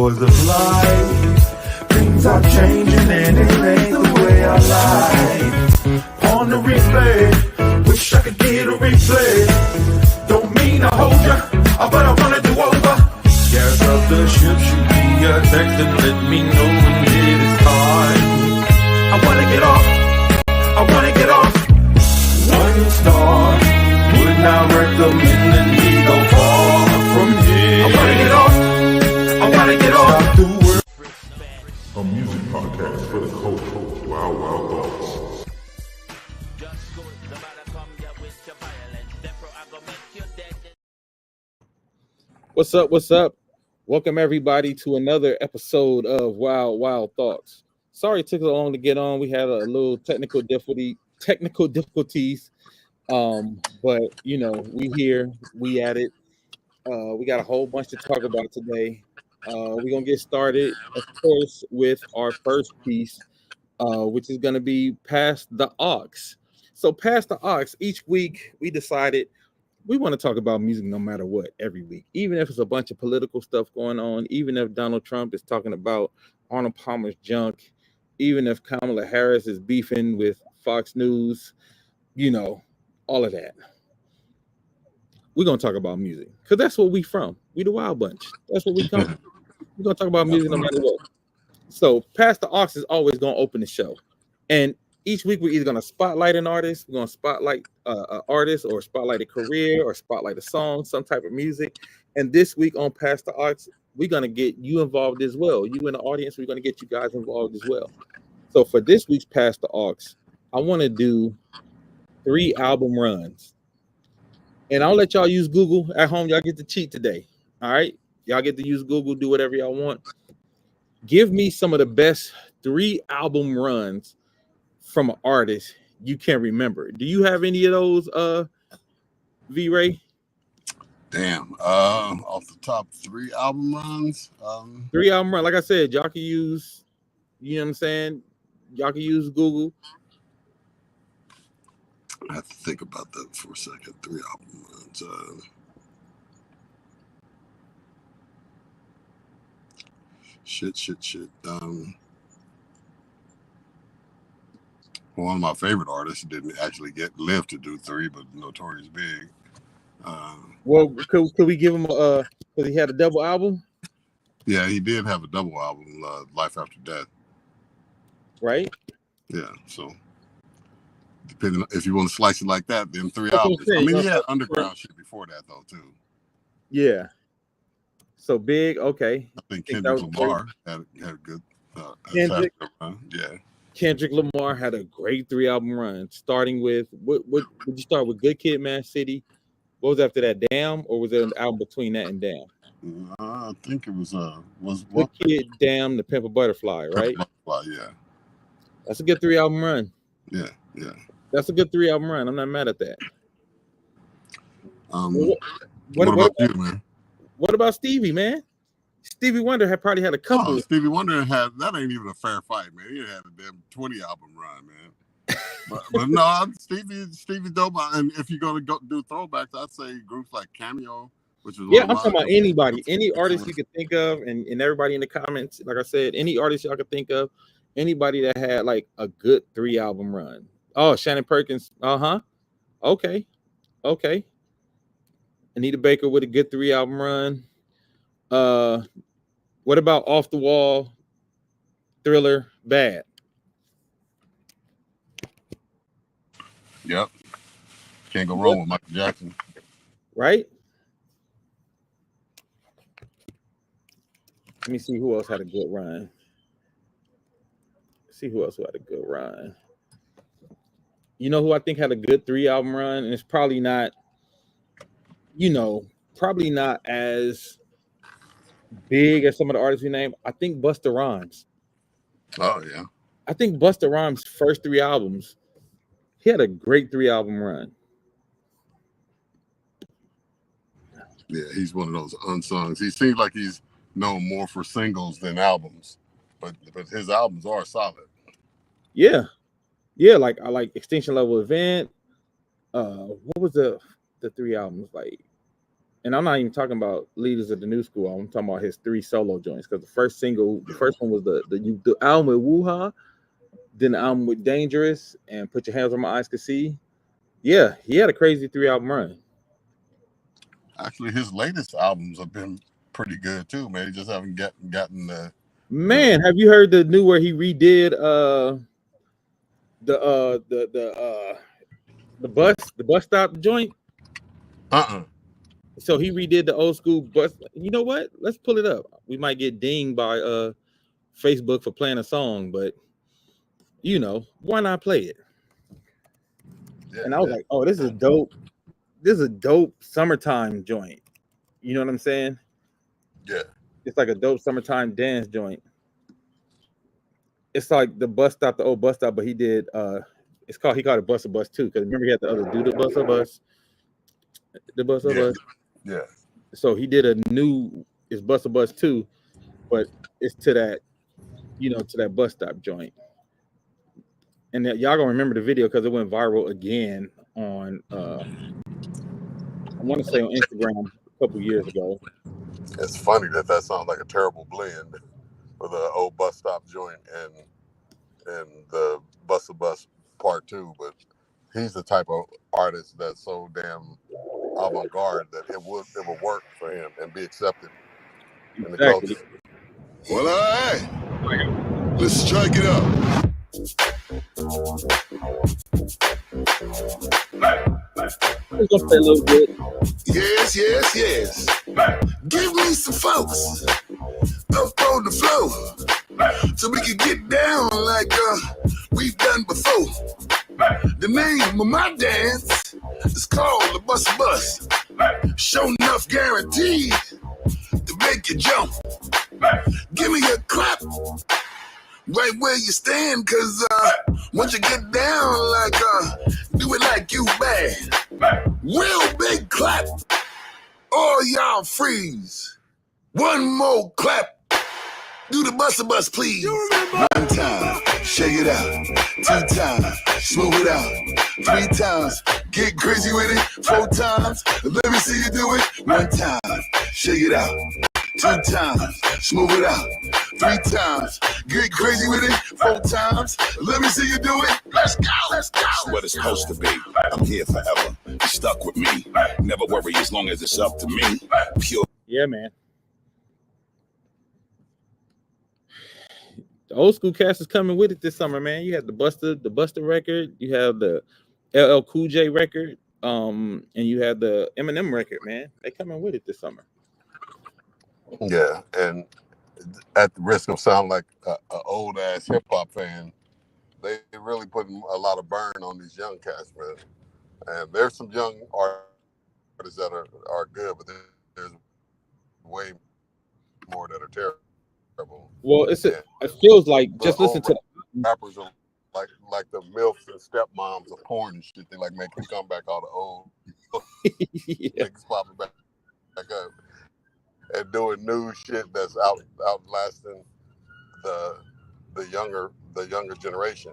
joys of life. Things are changing and it ain't the way I like. On the replay, wish I could get a replay. Don't mean to hold ya, but I wanna do over. Gas up the ship, shoot me a text and let me know when it is time. I wanna get off, I wanna get off. One star, would not recommend that we go far from here. I wanna get off, I wanna get off. Stop the world. A music podcast for the culture. Wild, wild thoughts. What's up? What's up? Welcome everybody to another episode of Wild, Wild Thoughts. Sorry it took so long to get on. We had a little technical difficulties. But you know, we here, we at it. We got a whole bunch to talk about today. We're gonna get started, of course, with our first piece, which is gonna be Past the Aux. So Past the Aux, each week we decided we want to talk about music no matter what, every week, even if it's a bunch of political stuff going on, even if Donald Trump is talking about Arnold Palmer's junk, even if Kamala Harris is beefing with Fox News, you know, all of that. We're going to talk about music because that's what we from. We the Wild Bunch. That's what we come from. We're going to talk about music no matter what. So Past the Aux is always going to open the show. And each week we're either going to spotlight an artist, we're going to spotlight an artist or spotlight a career or spotlight a song, some type of music. And this week on Past the Aux, we're going to get you involved as well. You in the audience, we're going to get you guys involved as well. So for this week's Past the Aux, I want to do 3 album runs. And I'll let y'all use Google at home. Y'all get to cheat today. All right? Y'all get to use Google, do whatever y'all want. Give me some of the best 3 album runs from an artist you can remember. Do you have any of those, V-Ray? Damn. Off the top 3 album runs. 3 album run. Like I said, y'all can use, you know what I'm saying? Y'all can use Google. I have to think about that for a second. 3 album runs. Shit. One of my favorite artists didn't actually live to do 3, but Notorious Big. Well, could we give him because he had a double album? Yeah, he did have a double album, Life After Death. Right? Yeah, so depending on, if you want to slice it like that, then 3 albums. I mean, he had underground shit before that though too. Yeah. So Big, okay. I think Kendrick Lamar had a good Kendrick run. Yeah. Kendrick Lamar had a great 3 album run, starting with what would you start with? Good Kid, Mad City. What was after that? Damn, or was there an album between that and Damn? I think it was Good Kid, Damn, The Pimp a Butterfly, right? Yeah. That's a good 3 album run. Yeah. That's a good 3 album run. I'm not mad at that. What about you, man? What about Stevie, man? Stevie Wonder probably had a couple. Stevie Wonder that ain't even a fair fight, man. He had a damn 20 album run, man. but no, Stevie's dope. And if you're gonna go do throwbacks, I'd say groups like Cameo, which is I'm talking about anybody, any artist you could think of, and everybody in the comments. Like I said, any artist y'all could think of, anybody that had like a good 3 album run. Oh, Shannon Perkins. Okay. Anita Baker with a good 3 album run. What about Off the Wall, Thriller, Bad? Yep. Can't go wrong with Michael Jackson. Right? Let me see who else had a good run. You know who I think had a good 3 album run? And it's probably not, probably not as big as some of the artists we named. I think Busta Rhymes. Oh, yeah. I think Busta Rhymes' first 3 albums, he had a great 3 album run. Yeah, he's one of those unsungs. He seems like he's known more for singles than albums, but his albums are solid. Yeah, like I like Extinction Level Event. What was the 3 albums like? and I'm not even talking about Leaders of the New School. I'm talking about his 3 solo joints. Because the first one was the album with Woo-Ha, then the album with Dangerous and Put Your Hands Where My Eyes Can See. Yeah, he had a crazy 3 album run. Actually, his latest albums have been pretty good too, man. He just haven't gotten the. Man, have you heard the new where he redid the bus stop joint? So he redid the old school bus. You know what? Let's pull it up. We might get dinged by Facebook for playing a song, but you know, why not play it? Yeah, and I was like, oh, this is dope. This is a dope summertime joint. You know what I'm saying? Yeah. It's like a dope summertime dance joint. It's like the bus stop, the old bus stop, but he did he called it Bus a Bus 2, because remember he had the other do the Bus a Bus. The Bus a Bus. Yeah. So he did a new it's Bus a Bus 2, but it's to that, you know, to that bus stop joint. And y'all gonna remember the video because it went viral again on I want to say on Instagram a couple years ago. It's funny that sounds like a terrible blend for the old bus stop joint and the Bus a Bus Part 2, but he's the type of artist that's so damn avant-garde that it would work for him and be accepted in the culture. Well, all right. Let's strike it up. It's gonna play a little bit. Yes. Give me some folks up on the floor so we can get down like we've done before. The name of my dance is called the Bus a Bus. Show enough guaranteed to make you jump. Give me a clap right where you stand, cause once you get down, like do it like you bad. Real big clap. All y'all freeze. One more clap. Do the Bus a Bus, please. One time, shake it out. 2 times, smooth it out. 3 times, get crazy with it. 4 times, let me see you do it. 1 time, shake it out. 2 times, smooth it out. 3 times, get crazy with it. 4 times, let me see you do it. Let's go. It's what it's supposed to be. I'm here forever. You stuck with me. Never worry as long as it's up to me. Pure. Yeah, man. The old school cast is coming with it this summer, man. You had the Busta record, you have the LL Cool J record, and you have the Eminem record, man. They coming with it this summer. Yeah, and at the risk of sounding like an old ass hip hop fan, they really putting a lot of burn on these young cats, man. And there's some young artists that are good, but there's way more that are terrible. Well, it feels like just listen to rappers are like the milfs and stepmoms of porn and shit. They like make them come back all the old niggas popping back up and doing new shit that's outlasting the younger generation.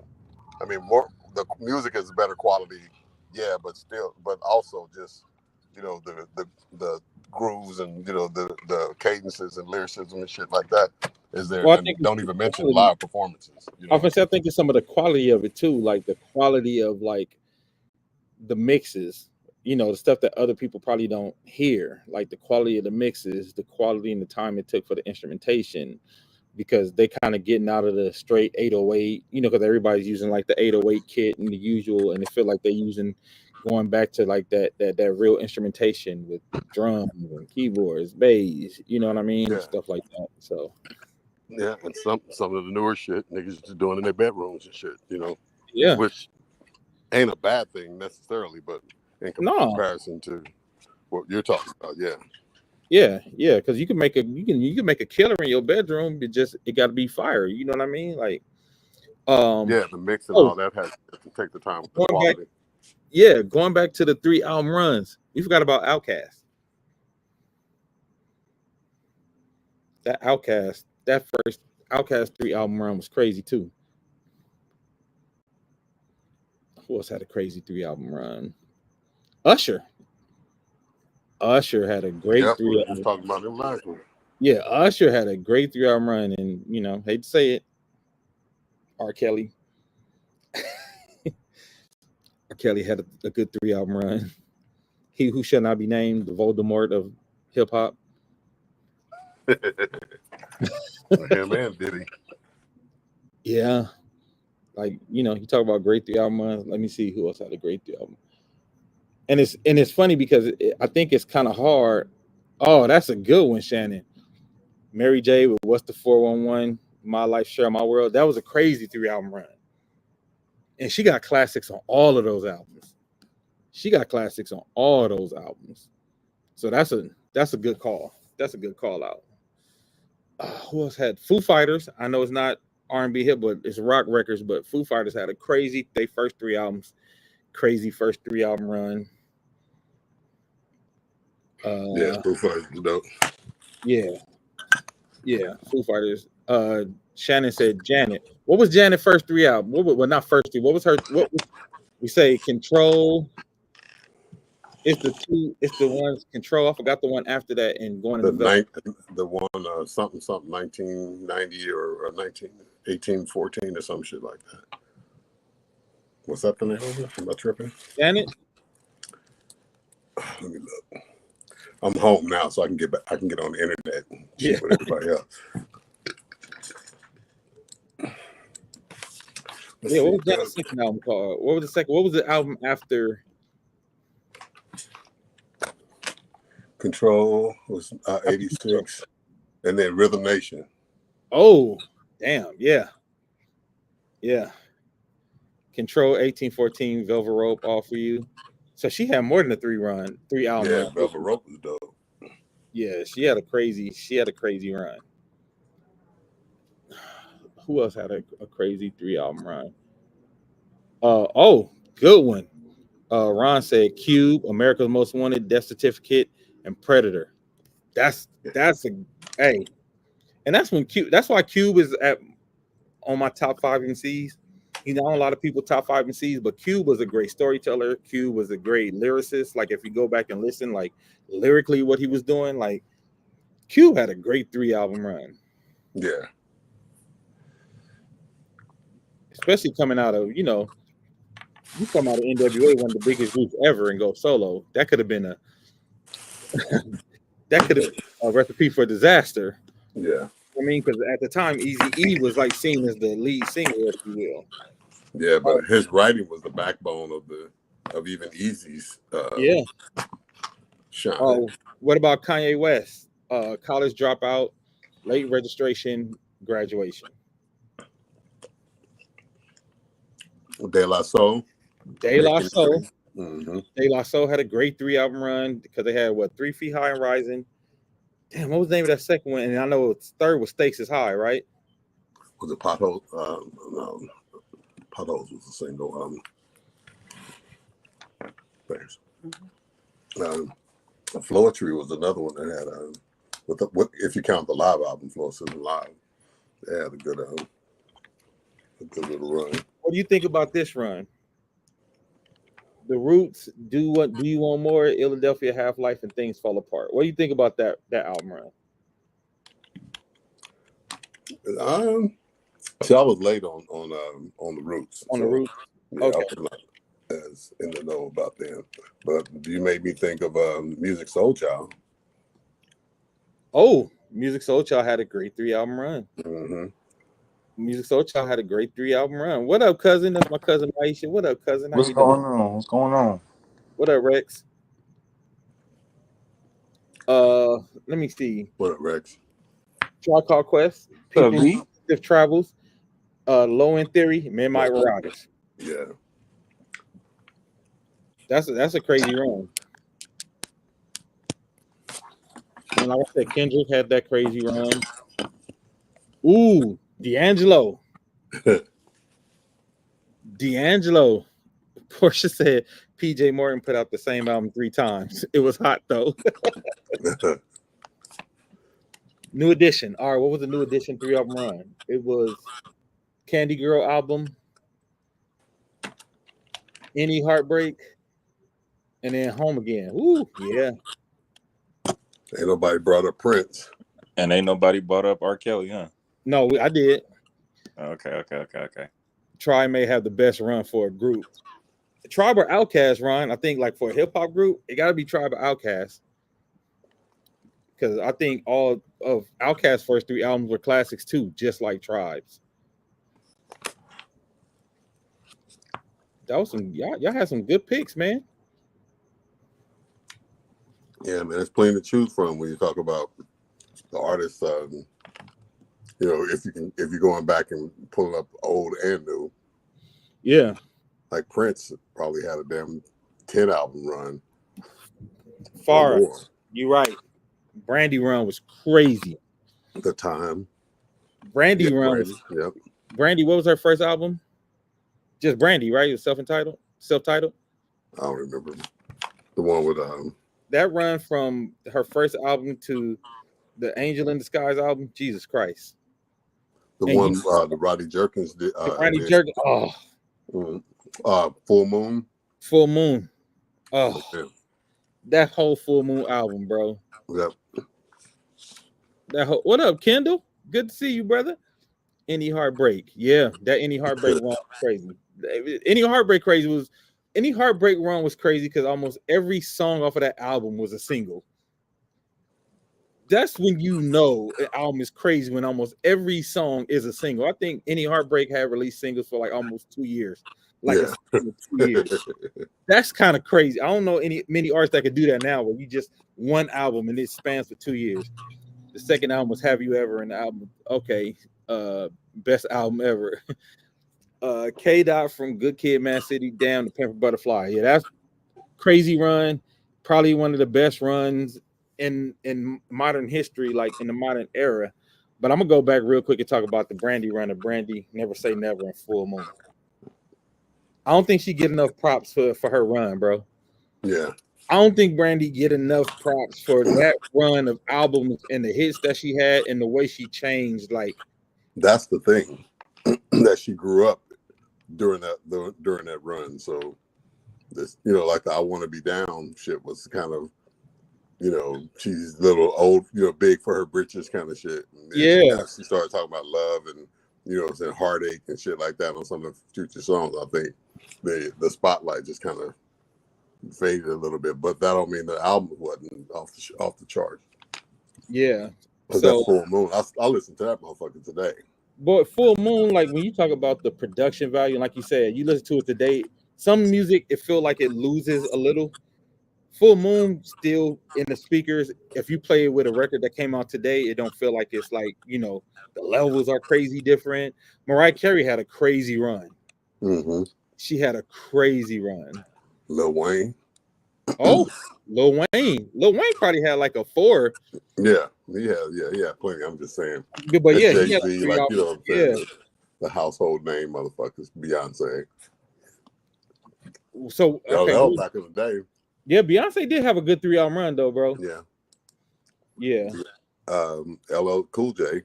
I mean, more the music is better quality, yeah, but also just, you know, the grooves and, you know, the cadences and lyricism and shit like that is there. Well, and don't even mention live performances. You know? I think it's some of the quality of it too, like the quality of like the mixes, you know, the stuff that other people probably don't hear, like the quality of the mixes, the quality and the time it took for the instrumentation, because they kind of getting out of the straight 808, you know, because everybody's using like the 808 kit and the usual, and they feel like they're going back to like that real instrumentation with drums and keyboards, bass, you know what I mean, and stuff like that. So yeah, and some of the newer shit niggas just doing in their bedrooms and shit, you know. Yeah, which ain't a bad thing necessarily, but in comparison to what you're talking about, yeah, because you can make a killer in your bedroom. It got to be fire. You know what I mean? Like, the mix and all that has to take the time with the quality. Going back to the 3 album runs, we forgot about Outkast. That first Outkast 3 album run was crazy too. Who else had a crazy 3 album run? Usher. Usher had a great Yep, we three. were just talking about him last week. Yeah, Usher had a great 3 album run, and hate to say it, R. Kelly. R. Kelly had a good 3 album run. He who shall not be named, the Voldemort of hip hop. Him and Diddy. Yeah, you talk about great 3 album runs. Let me see who else had a great 3 album. And it's funny because I think it's kind of hard. Oh, that's a good one, Shannon. Mary J. with What's the 411? My Life, Share My World. That was a crazy 3 album run. And she got classics on all of those albums. So that's a good call. That's a good call out. Who else had Foo Fighters? I know it's not R&B hip, but it's rock records. But Foo Fighters had a crazy first 3 albums, crazy first 3 album run. Foo Fighters was dope. Yeah, Foo Fighters. Shannon said Janet. What was Janet's first 3 albums? Well, not first 3. What was her? What was, we say Control? It's the ones Control. I forgot the one after that and going in The one something 1990 or 1814 or some shit like that. What's that the name of it? Am I tripping? Janet. Let me look. I'm home now, so I can get back. I can get on the internet and cheat with everybody else. What was Janet's second album called? What was the second? What was the album after? Control was 86, and then Rhythm Nation. Oh, damn! Yeah. Control 1814, Velvet Rope, All For You. So she had more than a 3 album. Yeah, Velvet Rope was dope. Yeah, she had a crazy run. Who else had a crazy 3 album run? Good one. Ron said Cube, America's Most Wanted, Death Certificate, and Predator. That's and that's when Cube. That's why Cube is on my top 5 MCs. A lot of people top 5 MCs, but Cube was a great storyteller. Cube was a great lyricist. Like if you go back and listen, like lyrically, what he was doing, like Cube had a great 3 album run. Yeah. Especially coming out of, you come out of NWA, one of the biggest groups ever, and go solo. That could have been a recipe for disaster. Yeah. I mean, because at the time, Eazy-E was like seen as the lead singer, if you will. Yeah, but his writing was the backbone of even Eazy's shine. Oh, what about Kanye West? College dropout, late registration, graduation. De La Soul. De La Soul. Mm-hmm. De La Soul had a great 3 album run because they had 3 Feet High and Rising. Damn, what was the name of that second one? And I know third was Stakes is High, right? Was it Potholes? No, Potholes was the single. Thanks. Floetry was another one that had if you count the live album, Floor Citizen Live, they had a good little run. What do you think about this run? The Roots, Do You Want More, Philadelphia, Half Life, and Things Fall Apart. What do you think about that album run? See, I was late on the Roots. The Roots? Yeah, okay. I was not as in the know about them. But you made me think of Music Soul Child. Oh, Music Soul Child had a great 3 album run. Mm-hmm. Music Soul Child had a great 3 album run. What up, cousin? That's my cousin Aisha. What up, cousin? What's going on? What up, Rex? Let me see. What up, Rex? Tribe Called Quest, People, Stiff Travels, Low End Theory, Midnight Marauders. Yeah. That's a crazy run. And like I said, Kendrick had that crazy run. Ooh, D'Angelo. Portia said PJ Morton put out the same album 3 times. It was hot though. New Edition. All right, what was the New Edition 3 album run? It was Candy Girl album, Any Heartbreak, and then Home Again. Ooh, yeah. Ain't nobody brought up Prince. And ain't nobody brought up R. Kelly, huh? No, I did. Okay. Tribe may have the best run for a group. Tribe or Outkast run, I think, like for a hip hop group, it got to be Tribe or Outkast. Because I think all of Outkast's first 3 albums were classics too, just like Tribe's. That was some y'all had some good picks, man. Yeah, man, it's plenty to choose from when you talk about the artists. You know, if you're going back and pulling up old and new. Yeah. Like Prince probably had a damn 10 album run. Far. You're right. Brandy run was crazy. The time. Brandy run was. Yep. Brandy, what was her first album? Just Brandy, right? It was self-titled. I don't remember the one with that run from her first album to the Angel in Disguise album. Jesus Christ. The Roddy Jerkins did. Roddy Jerkins. Full Moon. Full Moon. Oh, yeah. That whole Full Moon album, bro. Yep. What up, Kendall? Good to see you, brother. Any Heartbreak. Yeah, that Any Heartbreak run was crazy. Any Heartbreak run was crazy because almost every song off of that album was a single. That's when you know an album is crazy, when almost every song is a single. I think Any Heartbreak had released singles for like almost 2 years. Like 2 years. That's kind of crazy. I don't know many artists that could do that now, where you just one album and it spans for 2 years. The second album was Have You Ever, and the album, okay, best album ever. K Dot from Good Kid, Mad City, down to Pimp a Butterfly. Yeah, that's crazy run. Probably one of the best runs in modern history, like in the modern era. But I'm gonna go back real quick and talk about the Brandy run of Brandy, Never Say Never, and Full Moon. I don't think she get enough props for her run, bro. Yeah. I don't think Brandy get enough props for that run of albums and the hits that she had and the way she changed. Like, that's the thing, that she grew up during that run. So this, you know, like the I Want to Be Down shit was kind of, you know, she's a little old, you know, big for her britches kind of shit. And yeah. She started talking about love and, you know, saying heartache and shit like that on some of the future songs. I think the spotlight just kind of faded a little bit, but that don't mean the album wasn't off the charts. Yeah. So that's Full Moon. I listen to that motherfucker today. But Full Moon, like when you talk about the production value, like you said, you listen to it today, some music, it feel like it loses a little. Full Moon still in the speakers. If you play it with a record that came out today, it don't feel like it's like, you know, the levels are crazy different. Mariah Carey had a crazy run. Mm-hmm. She had a crazy run. Lil Wayne. Oh, Lil Wayne. Lil Wayne probably had like a 4. Yeah, plenty. I'm just saying. But yeah, Jay-Z, he had like you know what I'm saying? Yeah. The household name motherfuckers, Beyonce. So okay, back in the day. Yeah, Beyonce did have a good 3-album run though, bro. Yeah. LL Cool J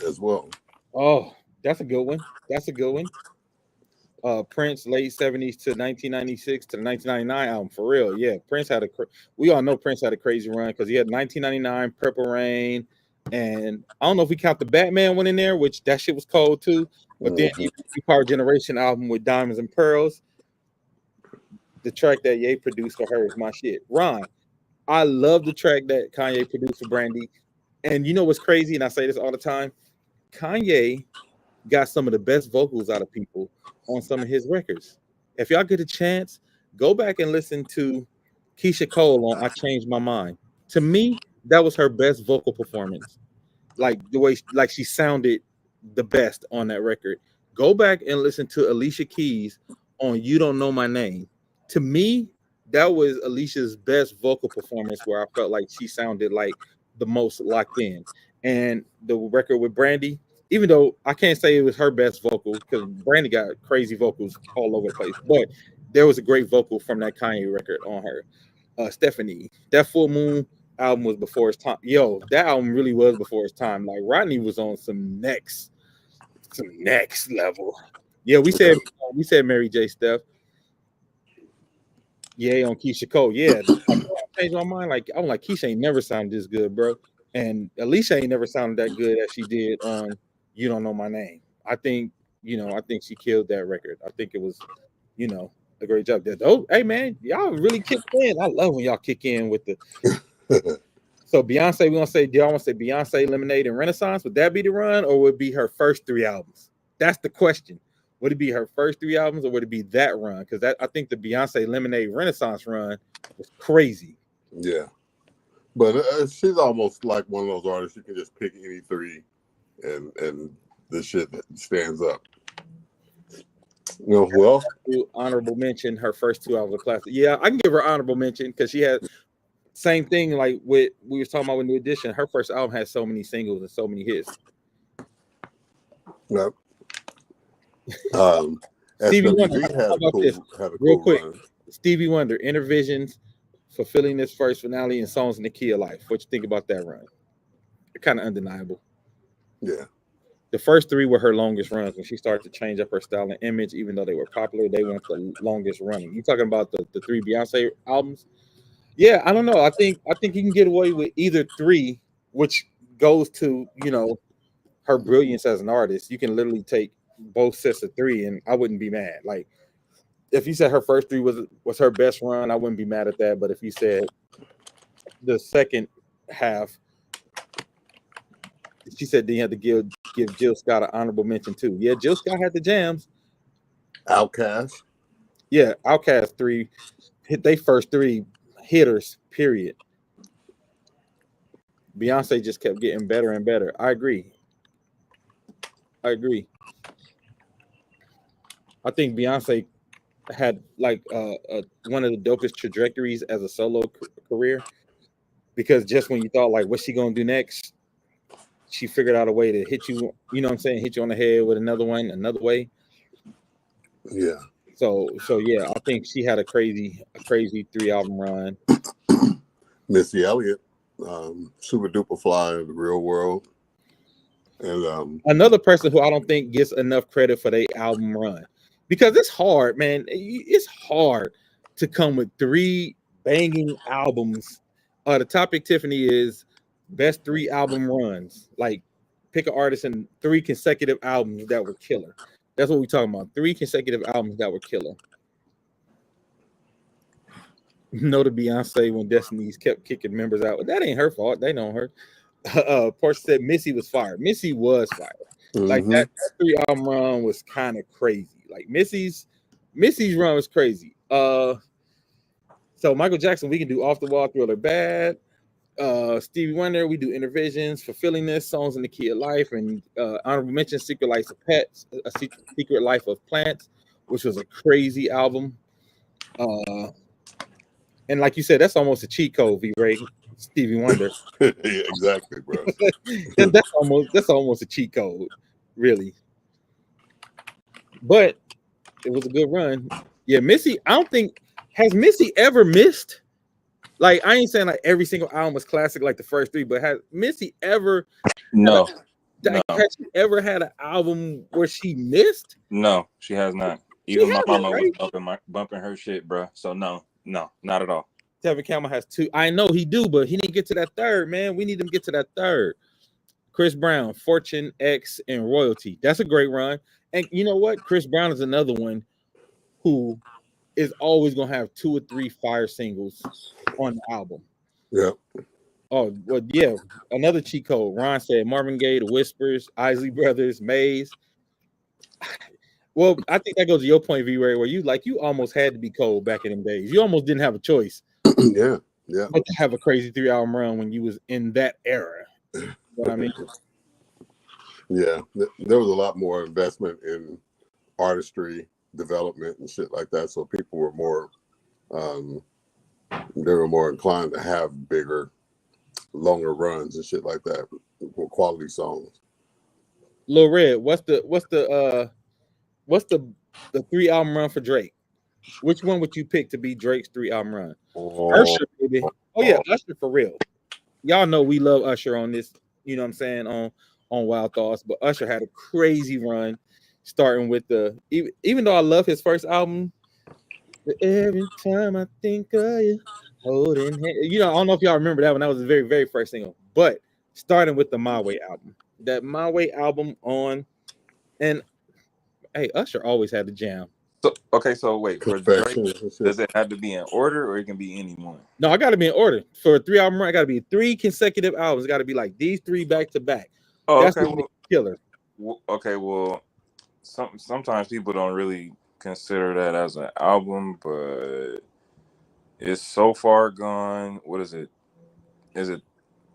as well. Oh, that's a good one. Prince, late 70s to 1996 to the 1999 album, for real. Yeah, Prince had we all know Prince had a crazy run because he had 1999, Purple Rain, and I don't know if we count the Batman one in there, which that shit was cold too. But then he Power Generation album with Diamonds and Pearls. The track that Ye produced for her is my shit. Ron, I love the track that Kanye produced for Brandy. And you know what's crazy? And I say this all the time. Kanye got some of the best vocals out of people on some of his records. If y'all get a chance, go back and listen to Keisha Cole on I Changed My Mind. To me, that was her best vocal performance. Like the way she sounded the best on that record. Go back and listen to Alicia Keys on You Don't Know My Name. To me, that was Alicia's best vocal performance where I felt like she sounded like the most locked in. And the record with Brandy, even though I can't say it was her best vocal because Brandy got crazy vocals all over the place, but there was a great vocal from that Kanye record on her. Stephanie, that Full Moon album was before its time. Yo, that album really was before its time. Like Rodney was on some next level. Yeah, we said Mary J. Steph. Yeah, on Keisha Cole. Yeah, changed my mind. Like I'm like Keisha ain't never sounded this good, bro. And Alicia ain't never sounded that good as she did on You Don't Know My Name. I think she killed that record. I think it was, a great job. Hey man, y'all really kicked in. I love when y'all kick in with the. So Beyonce, do y'all want to say Beyonce, Lemonade, and Renaissance? Would that be the run, or would it be her first 3 albums? That's the question. Would it be her first 3 albums, or would it be that run? Because I think the Beyonce, Lemonade, Renaissance run was crazy. Yeah, but she's almost like one of those artists you can just pick any 3, and the shit that stands up. You know who else? Honorable mention, her first 2 albums are classic. Yeah, I can give her honorable mention because she had same thing like with we were talking about with New Edition. Her first album had so many singles and so many hits. Yep. Stevie Wonder, real quick. Run. Stevie Wonder, Intervisions, Fulfilling This First Finale, and Songs in the Key of Life. What you think about that run? Kind of undeniable. Yeah. The first 3 were her longest runs. When she started to change up her style and image, even though they were popular, they weren't the longest running. You talking about the 3 Beyonce albums? Yeah, I don't know. I think you can get away with either 3, which goes to, her brilliance as an artist. You can literally take both sets of 3 and I wouldn't be mad. Like if you said her first 3 was her best run, I wouldn't be mad at that. But if you said the second half, she said then you had to give Jill Scott an honorable mention too. Yeah, Jill Scott had the jams. Outkast. Yeah, Outkast 3 hit they first 3 hitters, period. Beyonce just kept getting better and better. I agree. I think Beyonce had like one of the dopest trajectories as a solo career because just when you thought like what's she gonna do next, she figured out a way to hit you, you know what I'm saying, hit you on the head with another way. Yeah. So yeah, I think she had a crazy 3 album run. Missy Elliott, Super Duper Fly in the Real World. And another person who I don't think gets enough credit for their album run because it's hard, man. It's hard to come with 3 banging albums. The topic, Tiffany, is best 3 album runs. Like pick an artist and 3 consecutive albums that were killer. That's what we're talking about. 3 consecutive albums that were killer. No to Beyonce when Destiny's kept kicking members out. That ain't her fault. They know her. Portia said Missy was fired. Missy was fired. Like that 3 album run was kind of crazy. Like Missy's run was crazy. So Michael Jackson, we can do Off the Wall, Thriller, Bad. Stevie Wonder, we do Intervisions, Fulfilling This, Songs in the Key of Life, and honorable mention Secret Life of Pets, Secret Life of Plants, which was a crazy album. And like you said, that's almost a cheat code, V-Ray. Stevie Wonder. Yeah, exactly, bro. that's almost a cheat code, really. But it was a good run. Yeah, Missy, I don't think has Missy ever missed? Like, I ain't saying like every single album was classic like the first 3, but has Missy ever No. Has she ever had an album where she missed? No, she has not. Even my mama was bumping her shit, bro. So no, not at all. Tevin Campbell has 2. I know he do, but he didn't get to that 3rd, man. We need him to get to that 3rd. Chris Brown, Fortune, X, and Royalty. That's a great run. And you know what? Chris Brown is another one who is always going to have 2 or 3 fire singles on the album. Yeah. Oh, well, yeah. Another cheat code. Ron said Marvin Gaye, The Whispers, Isley Brothers, Maze. Well, I think that goes to your point, V-Ray, where you almost had to be cold back in them days. You almost didn't have a choice. Yeah. But to have a crazy 3 album run when you was in that era. You know what I mean? Yeah. There was a lot more investment in artistry, development, and shit like that. So people were more inclined to have bigger, longer runs and shit like that with quality songs. Lil Red, what's the 3 album run for Drake? Which one would you pick to be Drake's 3 album run? Usher, baby. Oh yeah, Usher for real. Y'all know we love Usher on this, you know what I'm saying, on Wild Thoughts, but Usher had a crazy run starting with even though I love his first album, every time I think of you, Holding hand. You know, I don't know if y'all remember that one. That was the very, very first single. But starting with the My Way album. That My Way album on, and hey, Usher always had the jam. So okay, so wait, for Drake, Perfection. That's does it. it have to be in order or it can be any one? No, I gotta be in order. For a 3 album run, I gotta be 3 consecutive albums. It gotta be like these 3 back to back. Oh, That's okay. what makes it killer. Okay, well, sometimes people don't really consider that as an album, but it's So Far Gone. What is it? Is it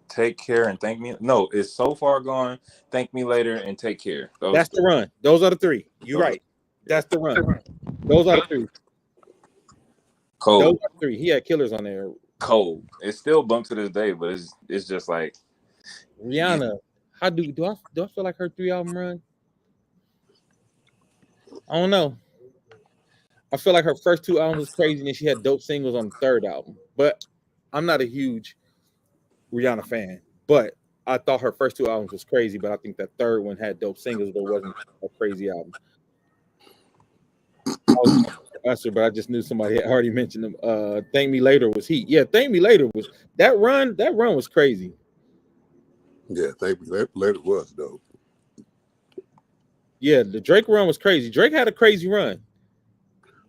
Take Care and Thank Me? No, it's So Far Gone, Thank Me Later, and Take Care. That's the run. Those are the 3. You're right. That's the run. Those are the 3. Cold. Those are 3. He had killers on there. Cold. It's still bumped to this day, but it's just like Rihanna. How do I feel like her 3 album run? I don't know. I feel like her first 2 albums was crazy, and then she had dope singles on the 3rd album. But I'm not a huge Rihanna fan. But I thought her first 2 albums was crazy, but I think that 3rd one had dope singles, but wasn't a crazy album. I was Usher, but I just knew somebody had already mentioned them. Thank Me Later was heat. Yeah, Thank Me Later was that run was crazy. Yeah, Thank Me Later was dope. Yeah, the Drake run was crazy. Drake had a crazy run.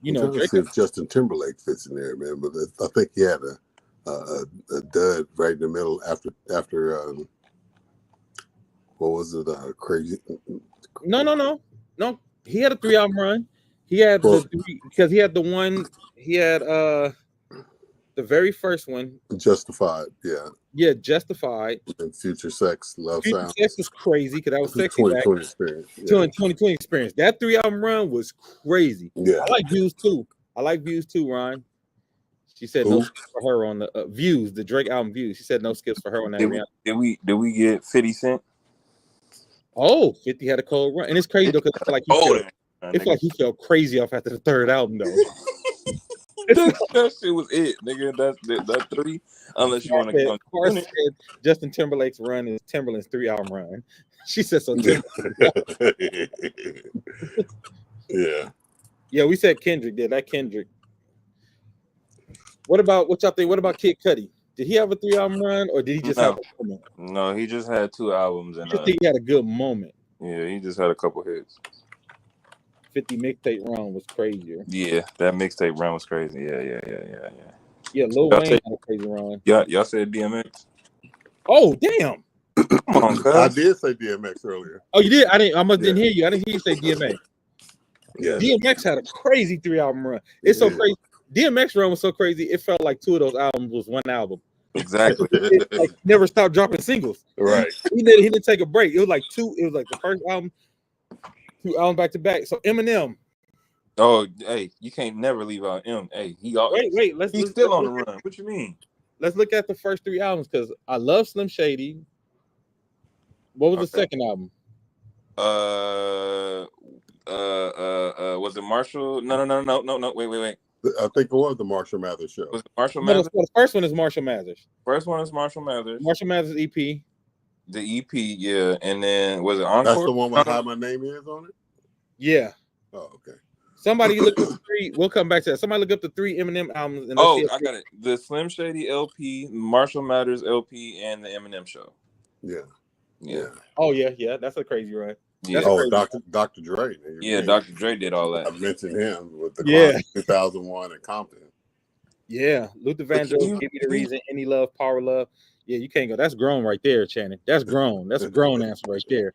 You know, Drake, see if Justin Timberlake fits in there, man. But I think he had a dud right in the middle after what was it? Crazy. No. He had a 3 album run. He had the 3 because he had the one. He had the very first one. Justified, yeah. Yeah, Justified. And Future Sex, Love Future Sound. Sex was crazy because that was sexy. 2020 experience. Yeah. 2020 experience. That 3 album run was crazy. Yeah. I like Views too. Ryan. She said no skips for her on the Views, the Drake album Views. She said no skips for her on that. Did we get 50 Cent? Oh, 50 had a cold run. And it's crazy though, because I feel like he felt crazy off after the 3rd album though. That shit was it, nigga. That's 3. Unless you want to go. Justin Timberlake's run is Timberland's 3 album run. She said so. Yeah. Yeah, we said Kendrick did. That Kendrick. What y'all think? What about Kid Cudi? Did he have a 3 album run, or did he just have a moment? No, he just had 2 albums, and I think he had a good moment. Yeah, he just had a couple hits. 50 mixtape run was crazier. Yeah, that mixtape run was crazy. Yeah. Yeah, Lil Wayne had a crazy run. Y'all said DMX. Oh damn! Come on, cuz. I did say DMX earlier. Oh, you did? I must didn't hear you. I didn't hear you say DMX. Yeah. DMX had a crazy 3 album run. It's so crazy. DMX run was so crazy. It felt like 2 of those albums was 1 album. Exactly. Like never stopped dropping singles. Right. He didn't take a break. It was like 2. It was like the first album, 2 albums back to back. So Eminem. Oh, hey, you can't never leave out M. Hey, he's still on the run. What you mean? Let's look at the first 3 albums because I love Slim Shady. What was the second album? Was it Marshall? No. Wait. I think it was the Marshall Mathers show. Was it Marshall Mathers? The first one is Marshall Mathers. First one is Marshall Mathers. Marshall Mathers EP. The EP, yeah. And then was it Encore? That's the one with How My Name Is on it? Yeah. Oh, okay. Somebody look up the 3. We'll come back to that. Somebody look up the 3 Eminem albums. And I got it. The Slim Shady LP, Marshall Mathers LP, and the Eminem show. Yeah. Oh yeah. That's a crazy run. Yeah. Dr. Dre. Yeah, Dr. Dre did all that. I mentioned him with the 2001 and Compton. Yeah, Luther Vandross, Give Me the Reason, Any Love, Power Love. Yeah, you can't go. That's grown right there, Channing. That's grown. That's a grown answer right there.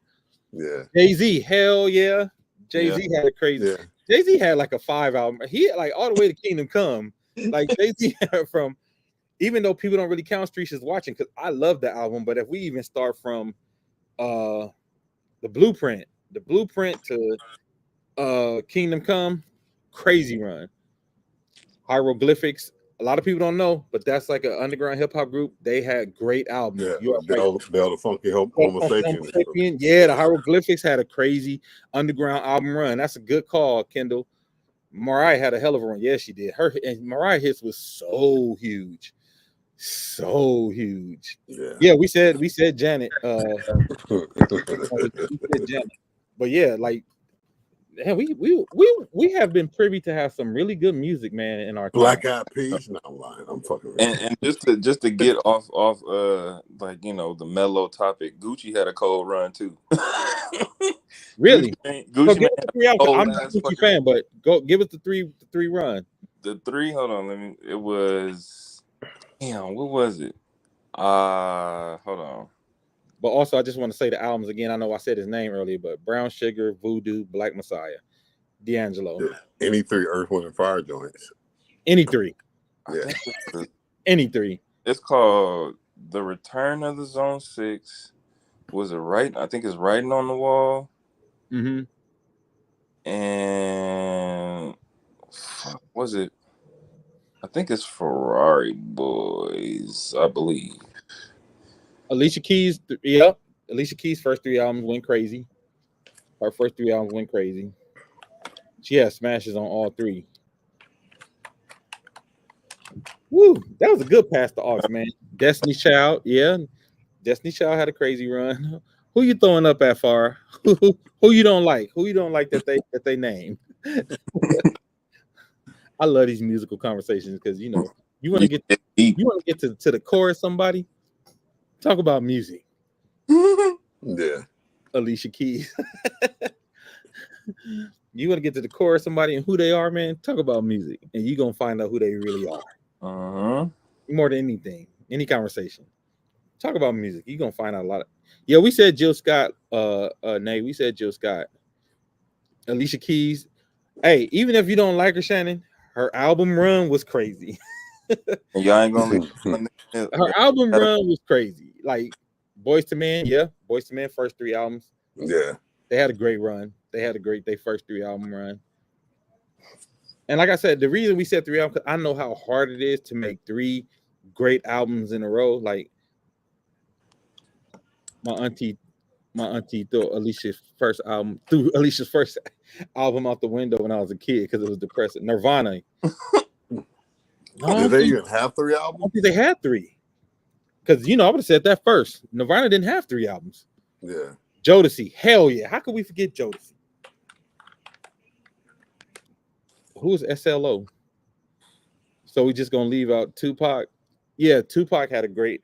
Yeah. Jay-Z, hell yeah. Jay-Z had a crazy. Yeah. Jay-Z had like a 5 album. He had like all the way to Kingdom Come. Like Jay-Z had from, even though people don't really count Streets is Watching, because I love the album, but if we even start from the Blueprint to Kingdom Come, crazy run. Hieroglyphics, a lot of people don't know, but that's like an underground hip-hop group. They had great albums. Yeah, Bell the Funky Homo Sapien. Yeah, the Hieroglyphics had a crazy underground album run. That's a good call, Kendall. Mariah had a hell of a run. Yeah, she did. Mariah hits was so huge. Yeah, we said Janet. We said Janet. But yeah, like Yeah, we have been privy to have some really good music, man, in our time. Black Eyed Peas? No, I'm lying. I'm fucking right. And just to get off like the mellow topic, Gucci had a cold run too. Really? Gucci Mane give us the 3 out. I'm not a Gucci fucking fan, but go give us the three run. The 3. Hold on, it was what was it? Hold on. But also, I just want to say the albums again. I know I said his name earlier, but Brown Sugar, Voodoo, Black Messiah, D'Angelo. Yeah. Any 3 Earth, Wind, and Fire joints. Any 3. Yeah. Any 3. It's called The Return of the Zone 6. Was it right? I think it's Writing on the Wall. Mm-hmm. And was it? I think it's Ferrari Boys, I believe. Alicia Keys, yep. Alicia Keys' first 3 albums went crazy. Her first 3 albums went crazy. She has smashes on all 3. Woo, that was a good pass to Aux, man. Destiny Child, yeah. Destiny Child had a crazy run. Who you throwing up at, Far? Who you don't like? Who you don't like that they name? I love these musical conversations because you want to get to the core of somebody. Talk about music. Yeah. Alicia Keys. You want to get to the core of somebody and who they are, man. Talk about music, and you're gonna find out who they really are. More than anything, any conversation. Talk about music. You're gonna find out a lot of. Yeah, we said Jill Scott. Nate, we said Jill Scott. Alicia Keys. Hey, even if you don't like her, Shannon, her album run was crazy. Y'all ain't gonna leave. Her album run was crazy. Like Boyz II Men, yeah. Boyz II Men first 3 albums. Yeah. They had a great run. They had their first 3 album run. And like I said, the reason we said 3 albums, because I know how hard it is to make 3 great albums in a row. Like my auntie threw Alicia's first album out the window when I was a kid because it was depressing. Nirvana. Did they even have 3 albums? I don't think they had 3. Because I would have said that first. Nirvana didn't have 3 albums. Yeah. Jodeci, hell yeah. How could we forget Jodeci? Who's SLO? So we just gonna leave out Tupac. Yeah, Tupac had a great.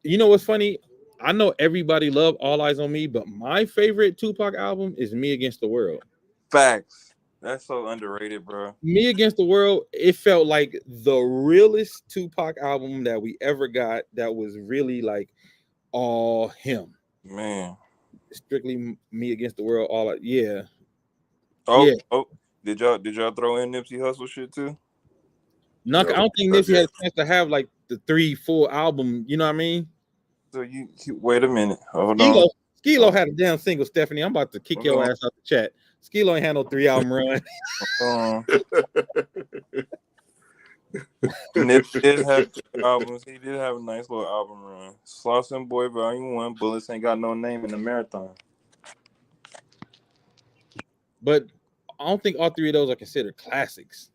You know what's funny? I know everybody loved All Eyes on Me, but my favorite Tupac album is Me Against the World. Facts. That's so underrated, bro. Me Against the World, it felt like the realest Tupac album that we ever got that was really like all him. Man. Strictly Me Against the World, yeah. Oh, yeah. Oh, did y'all throw in Nipsey Hussle shit too? No, I don't think Nipsey had a chance to have like the 3 full album, you know what I mean? So you wait a minute. Hold on. Skilo had a damn single, Stephanie. I'm about to kick your ass out the chat. Skilo ain't had no 3 album run. Nipsey did have 3 albums. He did have a nice little album run. Slauson Boy Volume 1, Bullets Ain't Got No Name in the Marathon. But I don't think all 3 of those are considered classics.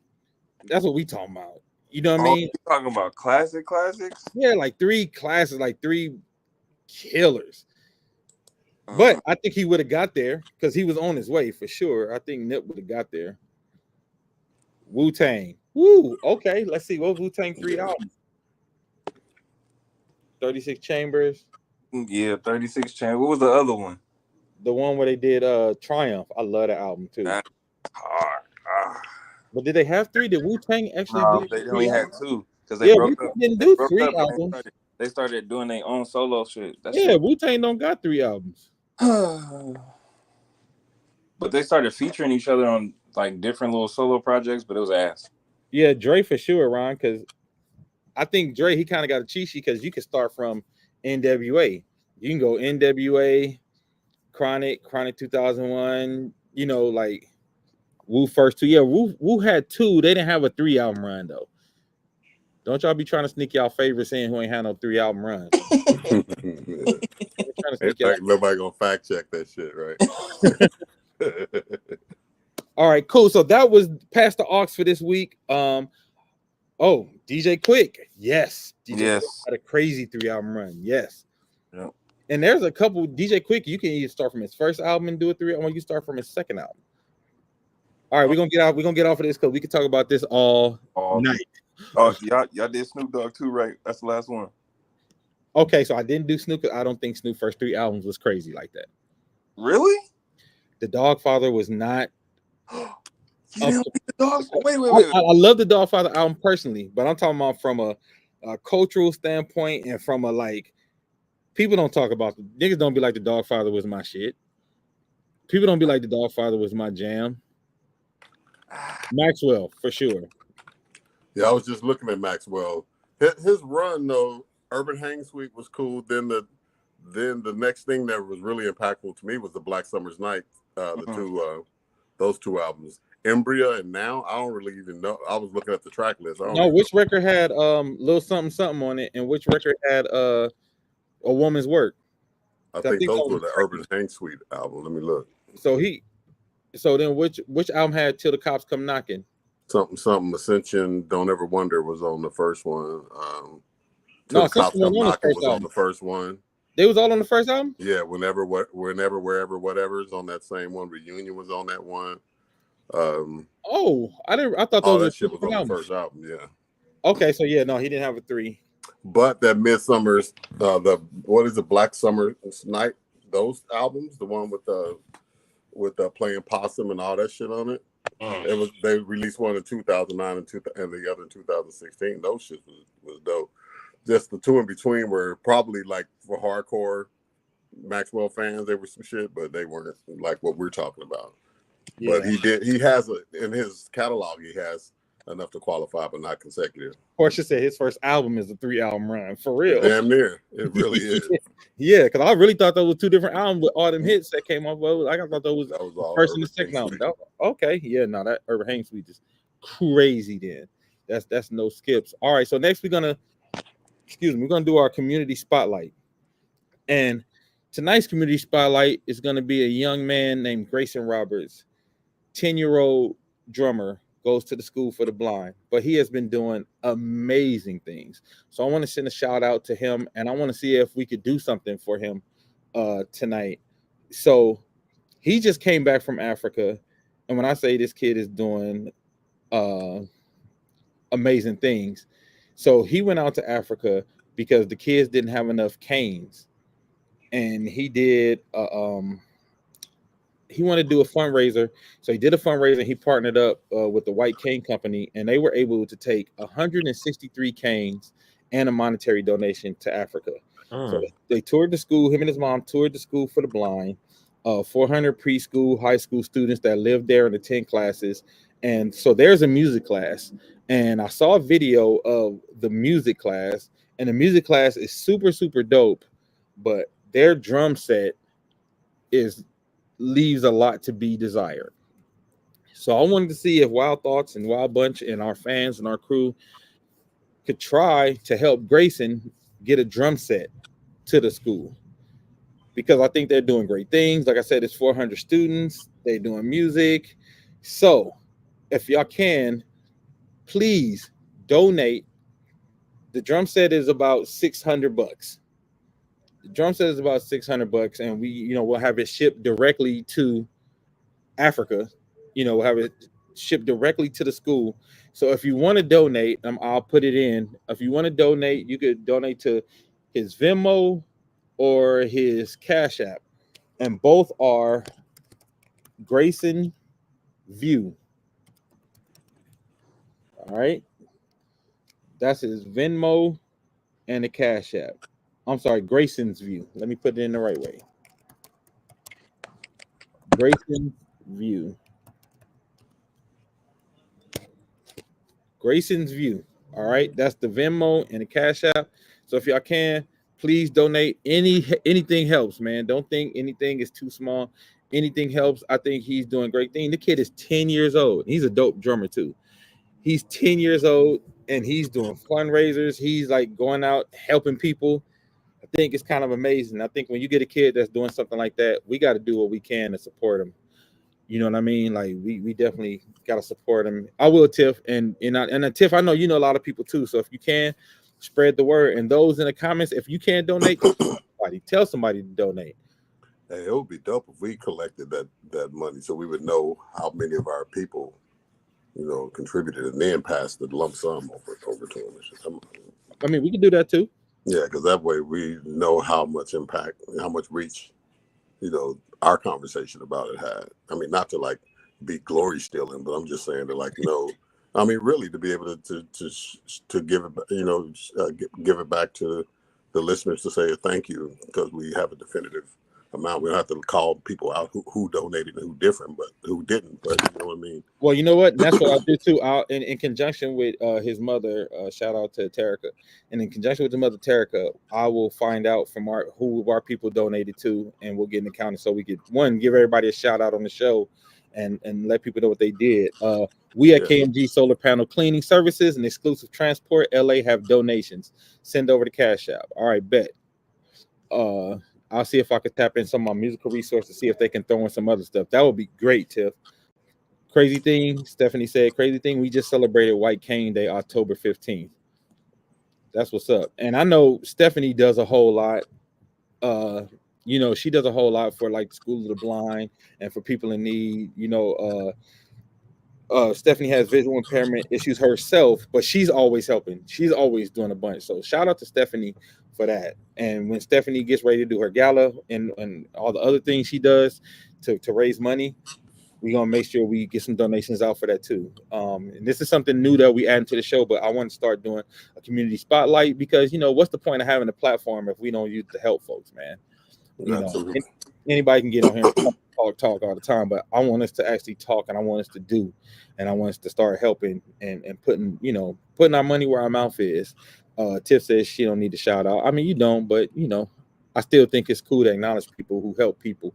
That's what we talking about. You know what I mean? You talking about classics? Yeah, like 3 classics, like 3 killers. But I think he would have got there because he was on his way for sure. I think Nip would have got there. Wu-Tang. Woo, okay. Let's see. What was Wu-Tang 3 albums? 36 Chambers. Yeah, 36 Chambers. What was the other one? The one where they did Triumph. I love that album too. That's hard. But did they have 3? Did Wu-Tang actually do they only had 2 because they broke up. Didn't do 3 albums. They started doing their own solo shit. Wu-Tang don't got 3 albums. But they started featuring each other on like different little solo projects, but it was ass. Yeah, Dre for sure, Ron, because I think Dre, he kind of got a cheat sheet because you can start from NWA. You can go NWA, Chronic 2001, like Wu first 2. Yeah, Wu had 2. They didn't have a 3 album run though. Don't y'all be trying to sneak y'all favorites in who ain't had no 3 album runs. Nobody gonna fact check that shit, right? All right, cool. So that was past the aux for this week. DJ Quick. Yes. DJ Quick had a crazy 3 album run. Yes. Yep. And there's a couple DJ Quick. You can either start from his first album and do a 3 album, or you start from his second album. All right, we're gonna get off of this because we can talk about this all night. Oh, y'all did Snoop Dogg too, right? That's the last one. Okay, so I didn't do Snoop. I don't think Snoop's first 3 albums was crazy like that. Really? The Dogfather was not. You didn't like the dog? Wait. I love the Dogfather album personally, but I'm talking about from a cultural standpoint and from a like. People don't talk about niggas don't be like the Dogfather was my shit. People don't be like the Dogfather was my jam. Maxwell for sure. Yeah, I was just looking at Maxwell. His run though, Urban Hang Suite was cool. Then the next thing that was really impactful to me was the Black Summer's Night. Those 2 albums, Embrya and Now. I don't really even know. I was looking at the track list. Which record had Little Something Something on it, and which record had A Woman's Work? I think those were the Urban Hang Suite album. Let me look. So then which album had Till the Cops Come Knocking? Something Ascension, Don't Ever Wonder was on the first one. No, the Cops Come Knocking was on the first one. They was all on the first album? Yeah, Whenever, Wherever, Whatever is on that same one. Reunion was on that one. I thought those that shit was on the first album, yeah. Okay, so yeah, no, he didn't have a 3. But that Midsummer's what is it, Black Summer's Night, those albums, the one with playing possum and all that shit on it. They released one in 2009 and the other in 2016. Those shit was dope. Just the 2 in between were probably like for hardcore Maxwell fans, they were some shit, but they weren't like what we're talking about. Yeah. But he has in his catalog, he has enough to qualify, but not consecutive. Portia said his first album is a 3-album run, for real. Damn near, it really is. Yeah, because I really thought those were 2 different albums with all them hits that came off. I thought that was all first and the second album. Okay, yeah, no, that Urban Hang Suite is crazy. Then that's no skips. All right, so next we're gonna do our community spotlight, and tonight's community spotlight is gonna be a young man named Grayson Roberts, 10-year-old drummer. Goes to the school for the blind, but he has been doing amazing things. So I want to send a shout out to him, and I want to see if we could do something for him tonight. So he just came back from Africa, and when I say this kid is doing amazing things, so he went out to Africa because the kids didn't have enough canes, and he did he wanted to do a fundraiser. So he did a fundraiser. He partnered up with the White Cane Company, and they were able to take 163 canes and a monetary donation to Africa. So they toured the school. Him and his mom toured the school for the blind. 400 preschool, high school students that lived there and attend classes. And so there's a music class. And I saw a video of the music class, and the music class is super, super dope. But their drum set leaves a lot to be desired. So I wanted to see if Wild Thoughts and Wild Bunch and our fans and our crew could try to help Grayson get a drum set to the school, because I think they're doing great things. Like I said, it's 400 students. They're doing music. So if y'all can, please donate. The drum set is about $600. The drum set is about $600, and we'll have it shipped directly to Africa. We'll have it shipped directly to the school. So if you want to donate, I'll put it in. If you want to donate, you could donate to his Venmo or his Cash App, and both are Grayson View. All right, that's his Venmo and the Cash App. I'm sorry, Grayson's View. Let me put it in the right way. Grayson's View. Grayson's View. All right, that's the Venmo and the Cash App. So if y'all can, please donate. Anything helps, man. Don't think anything is too small. Anything helps. I think he's doing great thing. The kid is 10 years old. He's a dope drummer too. He's 10 years old and he's doing fundraisers. He's like going out helping people. I think it's kind of amazing. I think when you get a kid that's doing something like that, we got to do what we can to support him. You know what I mean? Like we definitely got to support him. I will, Tiff, and Tiff, I know you know a lot of people too. So if you can, spread the word. And those in the comments, if you can't donate, tell somebody to donate. Hey, it would be dope if we collected that money so we would know how many of our people, contributed and then passed the lump sum over to them. I mean, we can do that too. Yeah, because that way we know how much impact, how much reach, our conversation about it had. I mean, not to like be glory stealing, but I'm just saying that I mean, really to be able to give it, give it back to the listeners to say thank you because we have a definitive amount. We don't have to call people out who donated and who didn't. But you know what I mean? Well, you know what? And that's what I do too. In conjunction with his mother, shout out to Terica, and in conjunction with the mother Terica, I will find out from who our people donated to, and we'll get an accounting so we could give everybody a shout out on the show, and let people know what they did. We at KMG Solar Panel Cleaning Services and Exclusive Transport LA have donations. Send over the Cash App. All right, bet. I'll see if I could tap in some of my musical resources, see if they can throw in some other stuff. That would be great, Tiff. Crazy thing, Stephanie said, crazy thing, we just celebrated White Cane Day, October 15th. That's what's up. And I know Stephanie does a whole lot. She does a whole lot for like School of the Blind and for people in need. Stephanie has visual impairment issues herself, but she's always helping. She's always doing a bunch. So shout out to Stephanie for that. And when Stephanie gets ready to do her gala and all the other things she does to raise money, we're gonna make sure we get some donations out for that too. And this is something new that we add into the show, but I want to start doing a community spotlight because what's the point of having a platform if we don't use it to help folks, man? Anybody can get on here and talk all the time, but I want us to actually talk, and I want us to do, and I want us to start helping and putting our money where our mouth is. Tiff says she don't need to shout out. I mean, you don't, but I still think it's cool to acknowledge people who help people.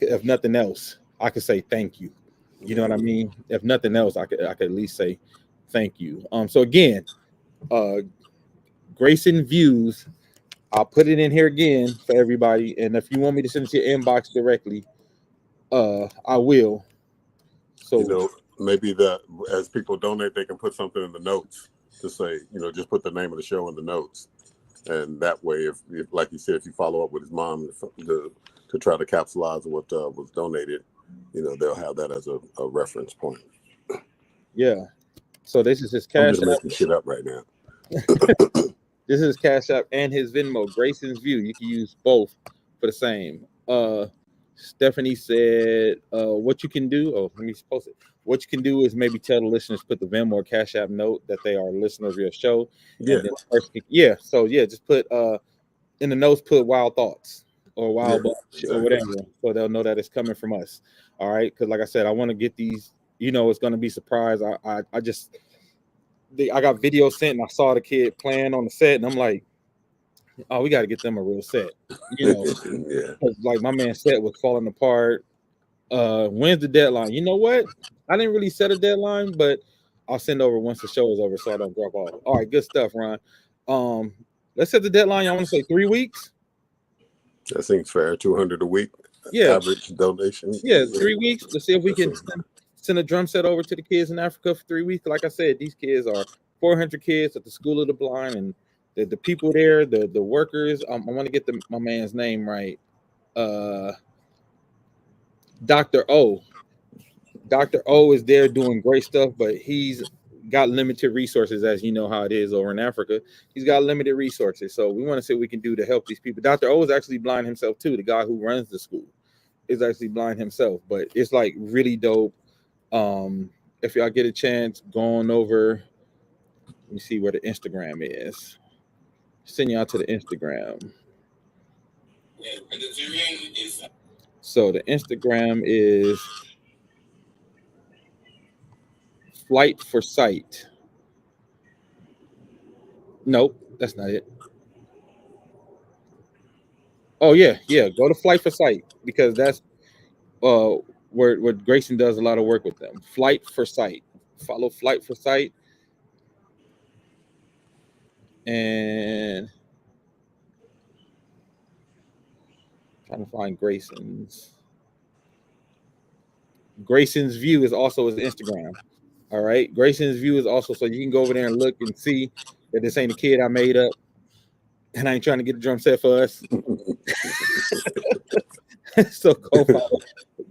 If nothing else, I could say thank you. You know what I mean? If nothing else, I could at least say thank you. So again, Grayson Views. I'll put it in here again for everybody. And if you want me to send it to your inbox directly, I will. So maybe that as people donate, they can put something in the notes to say, just put the name of the show in the notes. And that way, if like you said, if you follow up with his mom to try to capitalize what was donated, they'll have that as a reference point. Yeah. So this is his Cash I'm just making shit up right now. This is Cash App and his Venmo, Grayson's View. You can use both for the same. Stephanie said, what you can do, let me post it. What you can do is maybe tell the listeners, put the Venmo or Cash App note that they are listeners of your show. Yeah. So just put in the notes, put Wild Thoughts or Wild or whatever, so they'll know that it's coming from us. All right, because like I said, I want to get these. It's going to be surprised. I got videos sent and I saw the kid playing on the set, and I'm like, oh, we got to get them a real set. Like my man's set was falling apart. When's the deadline? You know what? I didn't really set a deadline, but I'll send over once the show is over so I don't drop off. All right, good stuff, Ron. Let's set the deadline. I want to say 3 weeks. That seems fair. 200 a week. Yeah. Average donation. Yeah, 3 weeks. Let's see if we can send a drum set over to the kids in Africa for 3 weeks. Like I said, these kids are 400 kids at the School of the Blind, and the people there, the workers. I want to get my man's name right. Dr. O. Dr. O is there doing great stuff, but he's got limited resources, as you know how it is over in Africa. He's got limited resources. So we want to see what we can do to help these people. Dr. O is actually blind himself too. The guy who runs the school is actually blind himself, but it's like really dope. If y'all get a chance, going over, let me see where the Instagram is. Send y'all to the Instagram. So the Instagram is Flight for Sight. Nope, that's not it. Oh yeah. Go to Flight for Sight because that's where Grayson does a lot of work with them. Flight for Sight. Follow Flight for Sight. And trying to find Grayson's View is also his Instagram. All right, Grayson's View is also, so you can go over there and look and see that this ain't a kid I made up, and I ain't trying to get a drum set for us. So go follow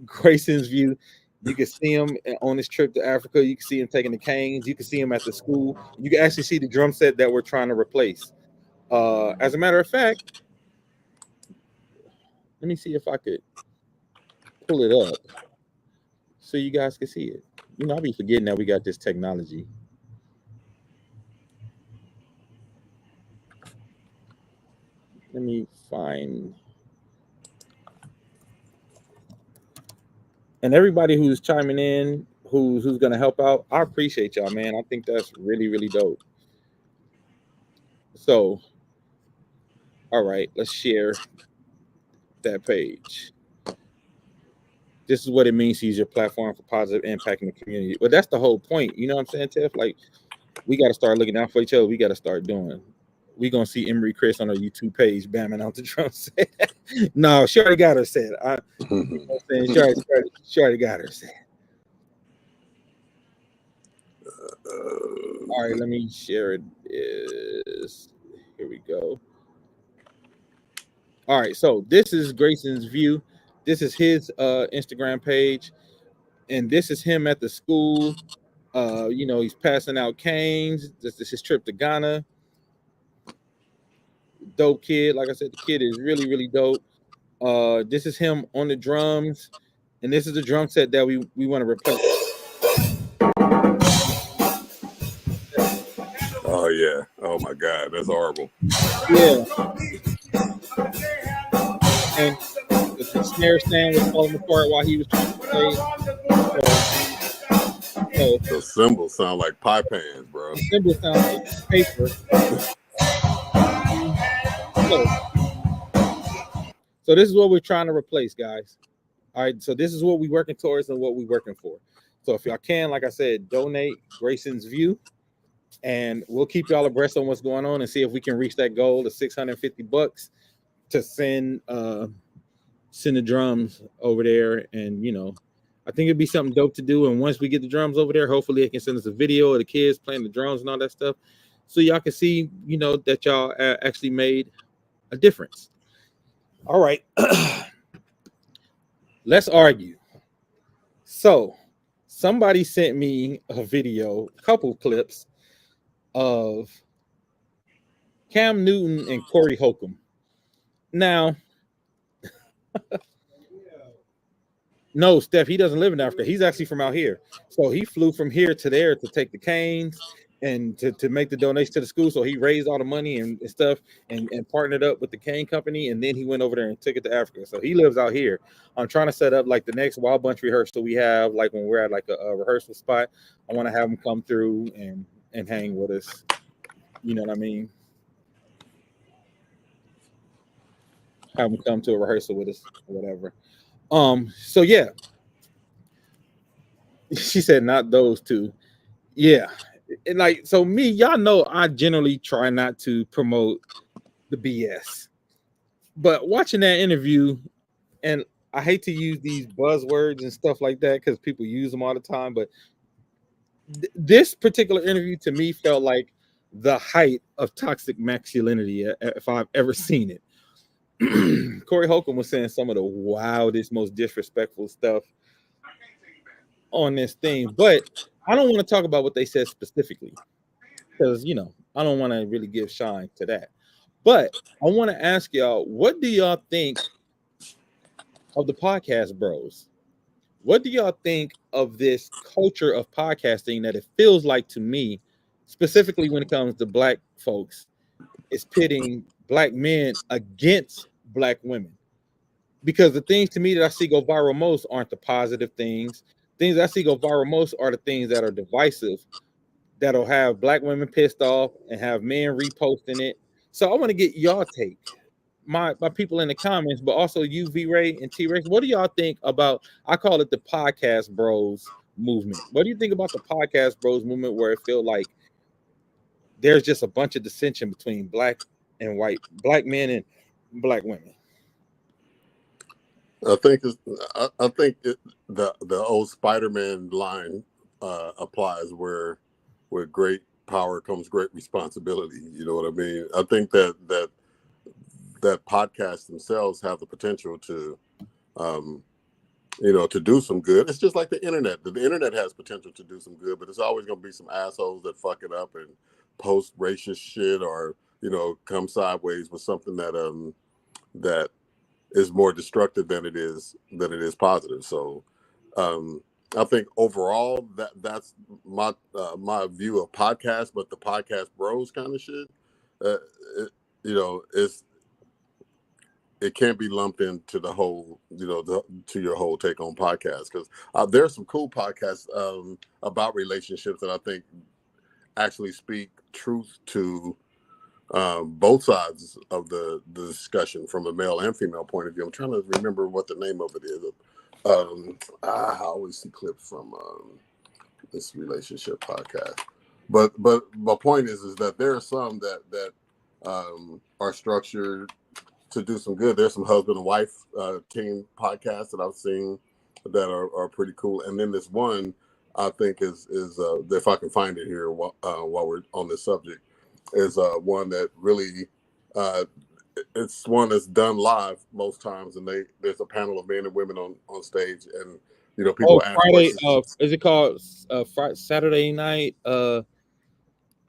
Grayson's View. You can see him on this trip to Africa. You can see him taking the canes. You can see him at the school. You can actually see the drum set that we're trying to replace. As a matter of fact, let me see if I could pull it up so you guys can see it. You know, I'll be forgetting that we got this technology. Let me find. And everybody who's chiming in, who's going to help out, I appreciate y'all, man. I think that's really, really dope. So, all right, let's share that page. This is what it means to use your platform for positive impact in the community. But that's the whole point. You know what I'm saying, Tiff? Like, we got to start looking out for each other. We got to start doing. We're going to see Emery Chris on our YouTube page bamming out the drum set. No, she already got her set. You know what I'm saying? She already got her set. All right, let me share it. Here we go. All right, so this is Grayson's View. This is his Instagram page, and this is him at the school. You know, he's passing out canes. This is his trip to Ghana. Dope kid. Like I said, the kid is really, really dope. This is him on the drums, and this is the drum set that we want to replace. Oh yeah. Oh my God, that's horrible. Yeah. And the snare stand was falling apart while he was trying to play. So The cymbals sound like pie pans, bro. the cymbal sounds like paper. So this is what we're trying to replace, guys. All right, so this is what we're working towards and what we're working for. So if y'all can, like I said, donate Grayson's View, and we'll keep y'all abreast on what's going on and see if we can reach that goal of $650 to send the drums over there. And you know, I think it'd be something dope to do. And once we get the drums over there, hopefully they can send us a video of the kids playing the drums and all that stuff, so y'all can see, you know, that y'all actually made a difference. All right. Let's argue. So somebody sent me a video, a couple clips of Cam Newton and Corey Holcomb. Now, no, Steph, he doesn't live in Africa. He's actually from out here. So he flew from here to there to take the canes and to make the donation to the school. So he raised all the money and stuff and partnered up with the cane company. And then he went over there and took it to Africa. So he lives out here. I'm trying to set up like the next Wild Bunch rehearsal we have, like when we're at like a rehearsal spot. I want to have him come through and hang with us. You know what I mean? Have him come to a rehearsal with us or whatever. So yeah. She said not those two. Yeah. And like, so me, y'all know I generally try not to promote the BS. But watching that interview, and I hate to use these buzzwords and stuff like that because people use them all the time, but this particular interview to me felt like the height of toxic masculinity if I've ever seen it. Corey Holcomb was saying some of the wildest, most disrespectful stuff on this thing, but I don't want to talk about what they said specifically because, you know, I don't want to really give shine to that. But I want to ask y'all, what do y'all think of the podcast bros? What do y'all think of this culture of podcasting that it feels like to me, specifically when it comes to black folks, is pitting black men against black women? Because the things to me that I see go viral most aren't the positive things. Things I see go viral most are the things that are divisive, that'll have black women pissed off and have men reposting it. So I want to get y'all take, my people in the comments, but also you, V-Ray and T-Rex. What do y'all think about, I call it the podcast bros movement. What do you think about the podcast bros movement where it feels like there's just a bunch of dissension between black and white, black men and black women? I think the old Spider-Man line applies where with great power comes great responsibility. You know what I mean? I think that podcasts themselves have the potential to to do some good. It's just like the internet. The internet has potential to do some good, but there's always going to be some assholes that fuck it up and post racist shit, or come sideways with something that is more destructive than it is positive. So I think overall that's my view of podcasts, but the podcast bros kind of shit, it can't be lumped into the whole, to your whole take on podcasts, because there's some cool podcasts about relationships that I think actually speak truth to both sides of the discussion from a male and female point of view. I'm trying to remember what the name of it is. I always see clips from this relationship podcast, but my point is that there are some that are structured to do some good. There's some husband and wife team podcasts that I've seen that are pretty cool, and then this one I think is if I can find it here while we're on this subject, is one that really it's one that's done live most times, and there's a panel of men and women on stage, and people ask Friday. questions. Is it called Saturday night? I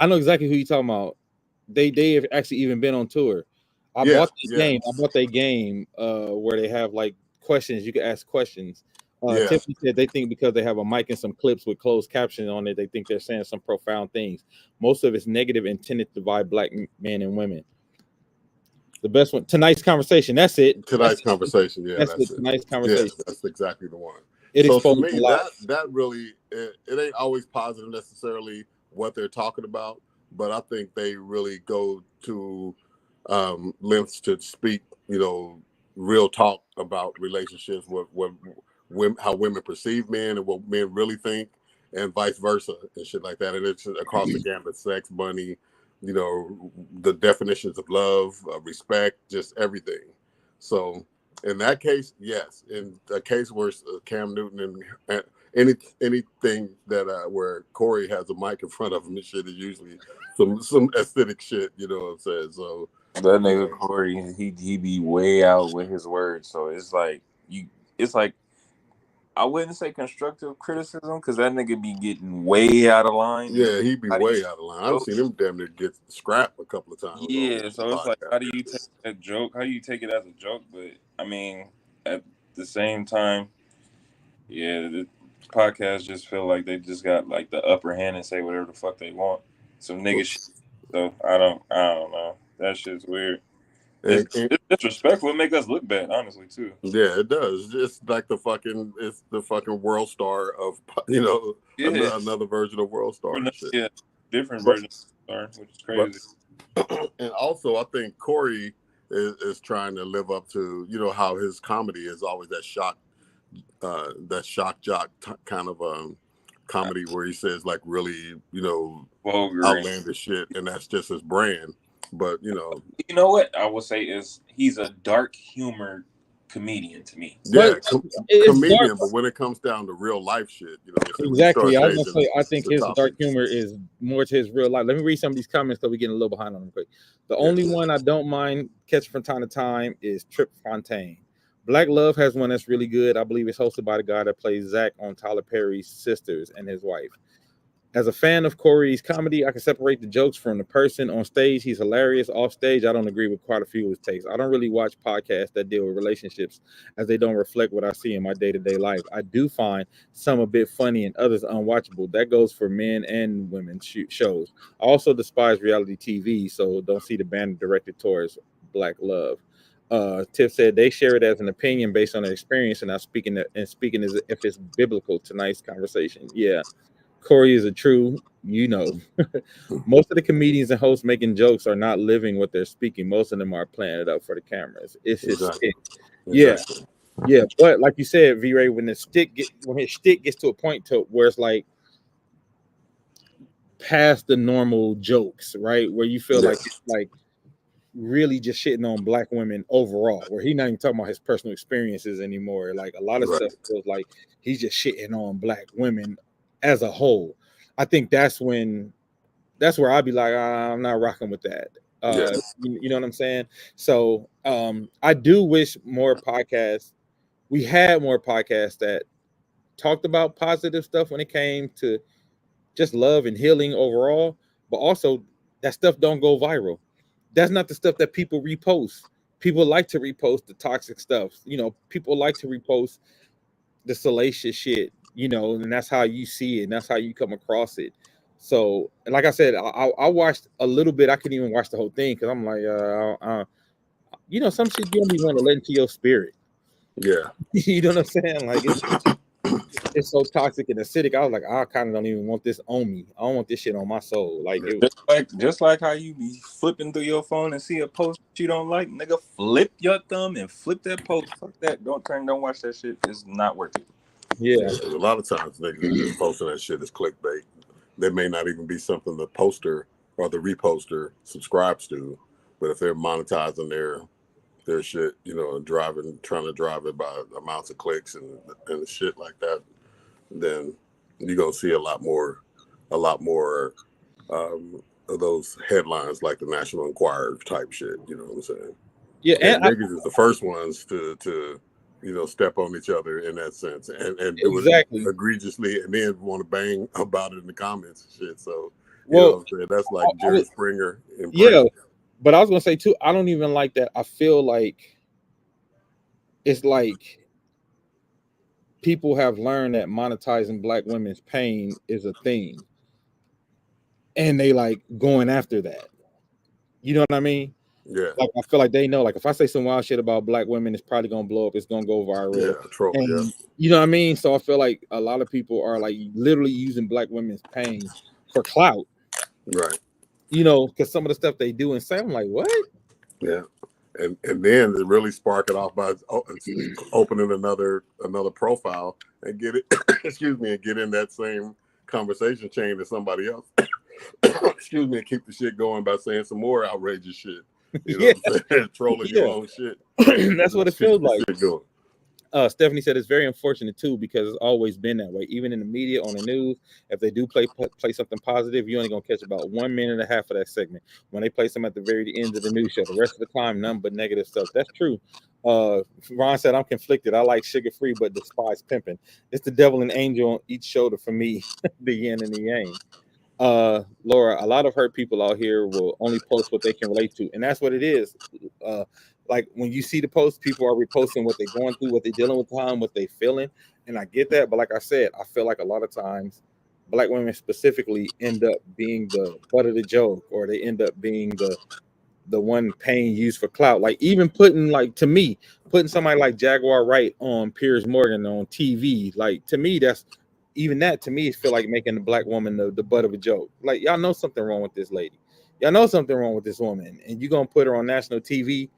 know exactly who you're talking about. They have actually even been on tour. I bought their game where they have like questions. You can ask questions. Tiffany said they think because they have a mic and some clips with closed captions on it, they think they're saying some profound things. Most of it's negative, intended to divide black men and women. The best one, tonight's conversation. That's it. Tonight's conversation. Yeah, that's it. Tonight's conversation. Yeah, that's exactly the one. So for me, that really it ain't always positive necessarily what they're talking about, but I think they really go to lengths to speak, real talk about relationships, how women perceive men and what men really think, and vice versa and shit like that. And it's across the gamut: sex, money, the definitions of love, respect, just everything. So in that case, yes. In a case where Cam Newton and anything that where Corey has a mic in front of him, this shit is usually some aesthetic shit. You know what I'm saying? So that nigga Corey, he be way out with his words. So it's like I wouldn't say constructive criticism, because that nigga be getting way out of line. Yeah, he be way out of line. I've seen him damn near get scrapped a couple of times. Yeah, so it's like, how do you take that joke? How do you take it as a joke? But I mean, at the same time, yeah, the podcast just feel like they just got like the upper hand and say whatever the fuck they want. Some nigga shit. So I don't know. That shit's weird. It's disrespectful. It make us look bad, honestly, too. Yeah, it does. It's like it's the fucking World Star of, another version of World Star. Yeah, different version of World Star, which is crazy. And also, I think Corey is trying to live up to, how his comedy is always that shock jock kind of comedy where he says like really, vulgar, outlandish shit, and that's just his brand. But you know what I will say is he's a dark humor comedian to me. Yeah, comedian. Dark. But when it comes down to real life shit, exactly. I was gonna say I think his dark humor is more to his real life. Let me read some of these comments because we're getting a little behind on them quick. The only one I don't mind catching from time to time is Trip Fontaine. Black Love has one that's really good. I believe it's hosted by the guy that plays Zach on Tyler Perry's Sisters and his wife. As a fan of Corey's comedy, I can separate the jokes from the person on stage. He's hilarious. Off stage, I don't agree with quite a few of his takes. I don't really watch podcasts that deal with relationships, as they don't reflect what I see in my day-to-day life. I do find some a bit funny and others unwatchable. That goes for men and women shows. I also despise reality TV, so don't see the banner directed towards Black Love. Tiff said they share it as an opinion based on their experience, and I'm speaking as if it's biblical. Tonight's conversation, yeah. Corey is a true, most of the comedians and hosts making jokes are not living what they're speaking. Most of them are playing it up for the cameras. It's his stick. Exactly. Yeah. But like you said, V-Ray, when his stick gets to a point to where it's like past the normal jokes, right? Where you feel like it's like really just shitting on black women overall, where he's not even talking about his personal experiences anymore. Like a lot of stuff feels like he's just shitting on black women as a whole. I think that's where I'd be like, I'm not rocking with that. You know what I'm saying? So I do wish more podcasts we had more podcasts that talked about positive stuff when it came to just love and healing overall, but also that stuff don't go viral. That's not the stuff that people repost. People like to repost the toxic stuff. People like to repost the salacious shit, and that's how you see it, and that's how you come across it. So, like I said, I watched a little bit. I couldn't even watch the whole thing because I'm like, some shit you don't even want to let into your spirit. Yeah. You know what I'm saying? Like it's so toxic and acidic. I was like, I kind of don't even want this on me. I don't want this shit on my soul. Like, just like how you be flipping through your phone and see a post you don't like, nigga, flip your thumb and flip that post. Fuck that. Don't watch that shit. It's not worth it. Yeah. A lot of times niggas just posting that shit is clickbait. There may not even be something the poster or the reposter subscribes to, but if they're monetizing their shit, trying to drive it by amounts of clicks and shit like that, then you're gonna see a lot more of those headlines like the National Enquirer type shit. You know what I'm saying? Yeah, and niggas is the first ones to step on each other in that sense and do exactly. it egregiously and then want to bang about it in the comments and shit. So well, that's like Jerry Springer. Yeah, but I was gonna say too, I don't even like that. I feel like it's like people have learned that monetizing Black women's pain is a thing, and they like going after that. You know what I mean? Yeah. Like I feel like they know. Like if I say some wild shit about Black women, it's probably gonna blow up. It's gonna go viral. Yeah, troll. And, Yeah. You know what I mean? So I feel like a lot of people are like literally using Black women's pain for clout. Right. Because some of the stuff they do and say, I'm like, what? Yeah. And then to really spark it off by opening another profile and get it, and get in that same conversation chain as somebody else. And keep the shit going by saying some more outrageous shit. What I'm saying? Trolling your own shit. That's what it feels like. Stephanie said it's very unfortunate too because it's always been that way. Even in the media, on the news, if they do play something positive, you're only gonna catch about 1.5 minutes of that segment. When they play some at the very end of the news show, the rest of the time, none but negative stuff. That's true. Ron said I'm conflicted. I like sugar free, but despise pimping. It's the devil and angel on each shoulder for me, the yin and the yang. Laura, a lot of hurt people out here will only post what they can relate to, and that's what it is. Like when you see the post, people are reposting what they're going through, what they're dealing with, time, what they're feeling, and I get that. But like I said, I feel like a lot of times, Black women specifically end up being the butt of the joke, or they end up being the one paying used for clout. Like even putting somebody like Jaguar Wright on Piers Morgan on TV, like to me it feel like making the Black woman the butt of a joke. Like y'all know something wrong with this lady, y'all know something wrong with this woman, and you're gonna put her on national TV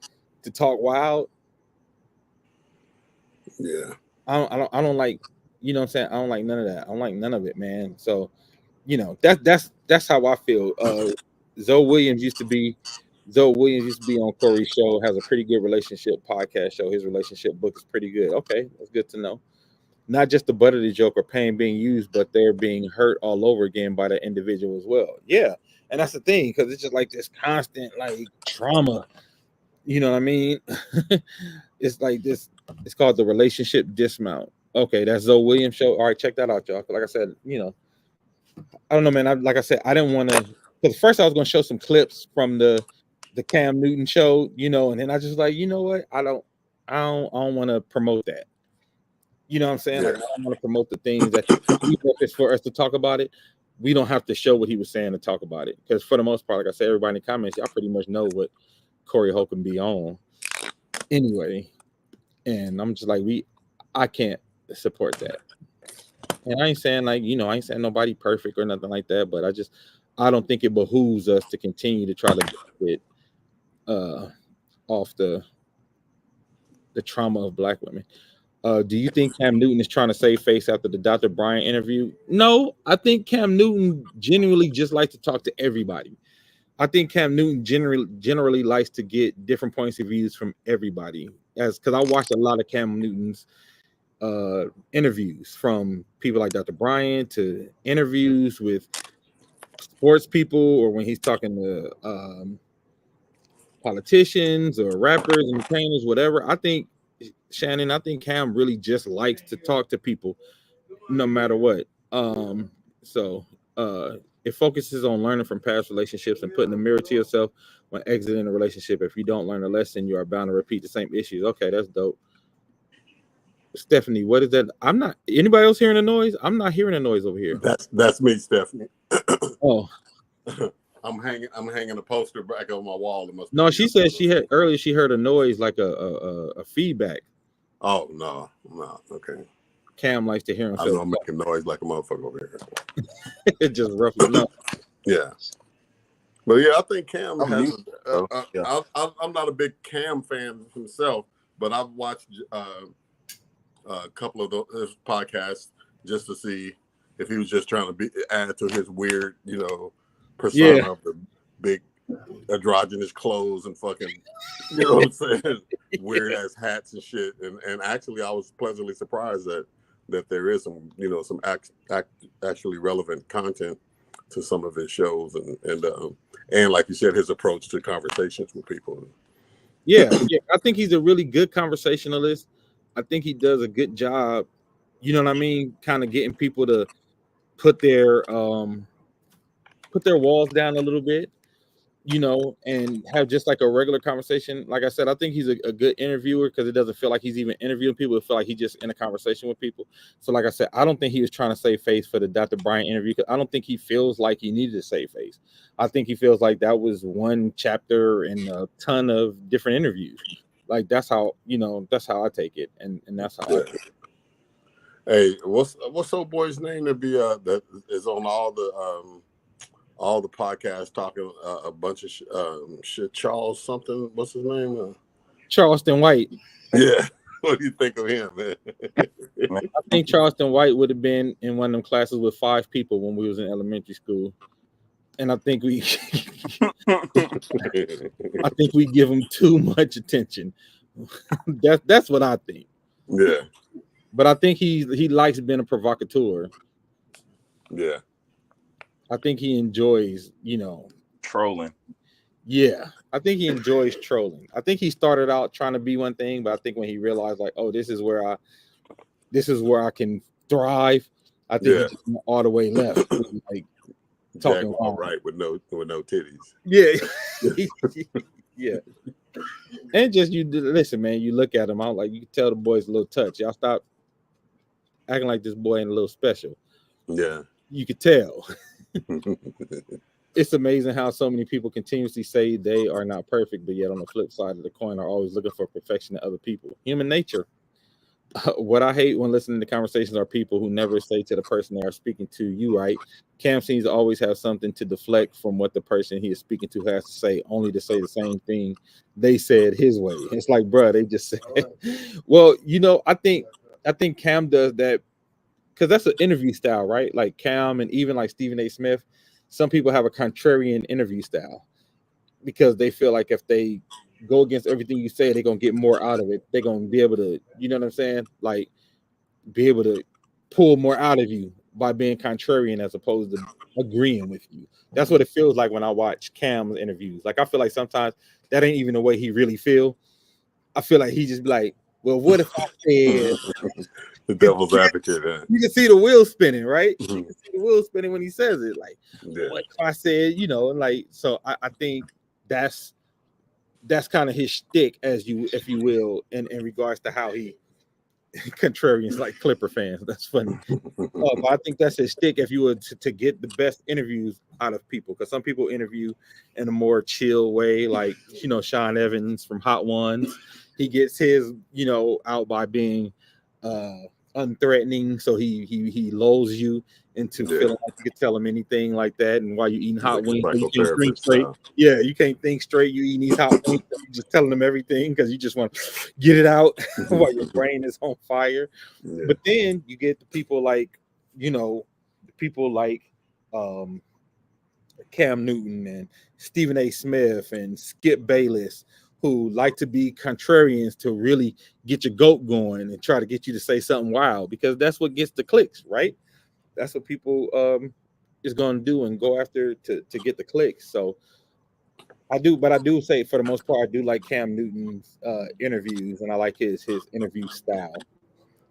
to talk wild. Yeah, I don't like, you know what I'm saying, I don't like none of that. I don't like none of it, man. So that's how I feel. Zoe Williams used to be on Corey's show, has a pretty good relationship podcast show. His relationship book is pretty good. Okay, that's good to know. Not just the butt of the joke or pain being used, but they're being hurt all over again by that individual as well. Yeah. And that's the thing, because it's just like this constant like trauma. You know what I mean? It's like this, it's called the relationship dismount. Okay, that's Zoe Williams show. All right, check that out, y'all. Like I said, I don't know, man. Like I said, I didn't want to, because first I was gonna show some clips from the Cam Newton show, and then I just like, you know what? I don't want to promote that. You know what I'm saying? Like I don't want to promote the things that even if it's for us to talk about it, we don't have to show what he was saying to talk about it. Because for the most part, like I said, everybody in the comments, y'all pretty much know what Corey Holcomb be on anyway. And I'm just like, I can't support that. And I ain't saying I ain't saying nobody perfect or nothing like that, but I don't think it behooves us to continue to try to get off the trauma of Black women. Do you think Cam Newton is trying to save face after the Dr. Brian interview? No, I think Cam Newton genuinely just likes to talk to everybody. I think Cam Newton generally likes to get different points of views from everybody. Because I watched a lot of Cam Newton's interviews, from people like Dr. Brian to interviews with sports people, or when he's talking to politicians or rappers, entertainers, whatever. I think Shannon, I think Cam really just likes to talk to people no matter what. So it focuses on learning from past relationships and putting a mirror to yourself when exiting a relationship. If you don't learn a lesson, you are bound to repeat the same issues. Okay, that's dope. Stephanie, what is that? I'm not. Anybody else hearing a noise? I'm not hearing a noise over here. That's me, Stephanie. Oh, I'm hanging a poster back on my wall. It must no, she said she had earlier. She heard a noise like a feedback. Oh no, okay. Cam likes to hear himself. I know I'm making noise like a motherfucker over here. It just ruffling up. Yeah, but yeah, I think Cam has. Yeah. I'm not a big Cam fan himself, but I've watched a couple of those podcasts just to see if he was just trying to add to his weird, persona of the big androgynous clothes and fucking, you know what I'm saying, weird ass hats and shit. And actually, I was pleasantly surprised that there is some, some actually relevant content to some of his shows and like you said, his approach to conversations with people. Yeah, I think he's a really good conversationalist. I think he does a good job. You know what I mean? Kind of getting people to put their walls down a little bit, and have just like a regular conversation. Like I said, I think he's a good interviewer because it doesn't feel like he's even interviewing people. It feel like he's just in a conversation with people. So like I said, I don't think he was trying to save face for the Dr. Brian interview because I don't think he feels like he needed to save face. I think he feels like that was one chapter in a ton of different interviews. Like that's how I take it, and that's how I take it. Hey, what's old boy's name to be that is on all the podcasts talking a bunch of shit? Charles something. What's his name? Charleston White. Yeah. What do you think of him, man? I think Charleston White would have been in one of them classes with 5 people when we was in elementary school. And I think we give him too much attention. That's what I think. Yeah. But I think he likes being a provocateur. Yeah. I think he enjoys, trolling. Yeah. I think he enjoys trolling. I think he started out trying to be one thing, but I think when he realized like, oh, this is where I can thrive, I think he just went all the way left. Like talking all right with no titties. Yeah. Yeah. And just listen, man, you look at him, I'm like, you can tell the boy's a little touch. Y'all stop acting like this boy ain't a little special. Yeah. You could tell. It's amazing how so many people continuously say they are not perfect, but yet on the flip side of the coin are always looking for perfection in other people. Human nature. What I hate when listening to conversations are people who never say to the person they are speaking to, you right. Cam seems to always have something to deflect from what the person he is speaking to has to say, only to say the same thing they said his way. It's like, bro, they just said, well, I think Cam does that because that's an interview style, right? Like Cam and even like Stephen A. Smith, some people have a contrarian interview style because they feel like if they go against everything you say, they're gonna get more out of it. They're gonna be able to, you know what I'm saying? Like be able to pull more out of you by being contrarian as opposed to agreeing with you. That's what it feels like when I watch Cam's interviews. Like I feel like sometimes that ain't even the way he really feel. I feel like he just be like, well, what if I said the devil's advocate? You can see the wheel spinning, right? You can see the wheel spinning when he says it. Like, what if I said, like, so I think that's kind of his shtick, if you will, in regards to how he contrarians like Clipper fans. That's funny. But I think that's his shtick if you were to get the best interviews out of people, because some people interview in a more chill way, like Sean Evans from Hot Ones. He gets his out by being unthreatening, so he lulls you into feeling like you could tell him anything like that. And while you're eating hot wings, you can't think straight. Yeah, you can't think straight. You eating these hot wings, you're just telling them everything because you just want to get it out while your brain is on fire. Yeah. But then you get the people like Cam Newton and Stephen A. Smith and Skip Bayless, who like to be contrarians to really get your goat going and try to get you to say something wild, because that's what gets the clicks, right? That's what people is going to do and go after to get the clicks. So I do, but I do say for the most part, I do like Cam Newton's interviews, and I like his interview style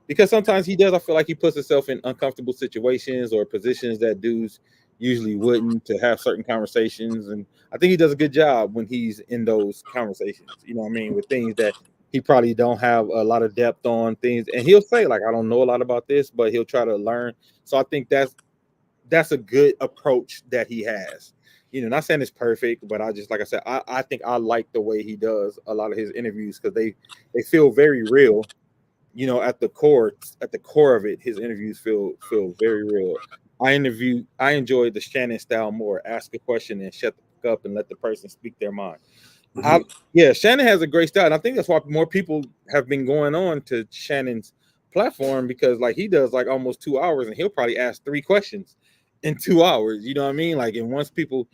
because sometimes he does. I feel like he puts himself in uncomfortable situations or positions that dudes usually wouldn't to have certain conversations, and I think he does a good job when he's in those conversations. You know what I mean? With things that he probably don't have a lot of depth on things, and he'll say like, "I don't know a lot about this," but he'll try to learn. So I think that's a good approach that he has. You know, not saying it's perfect, but I just like I said, I think I like the way he does a lot of his interviews because they feel very real. You know, at the core of it, his interviews feel very real. I enjoy the Shannon style more. Ask a question and shut the fuck up and let the person speak their mind. I Yeah, Shannon has a great style, and I think that's why more people have been going on to Shannon's platform because like he does like almost 2 hours, and he'll probably ask 3 questions in 2 hours. You know what I mean? Like, and once people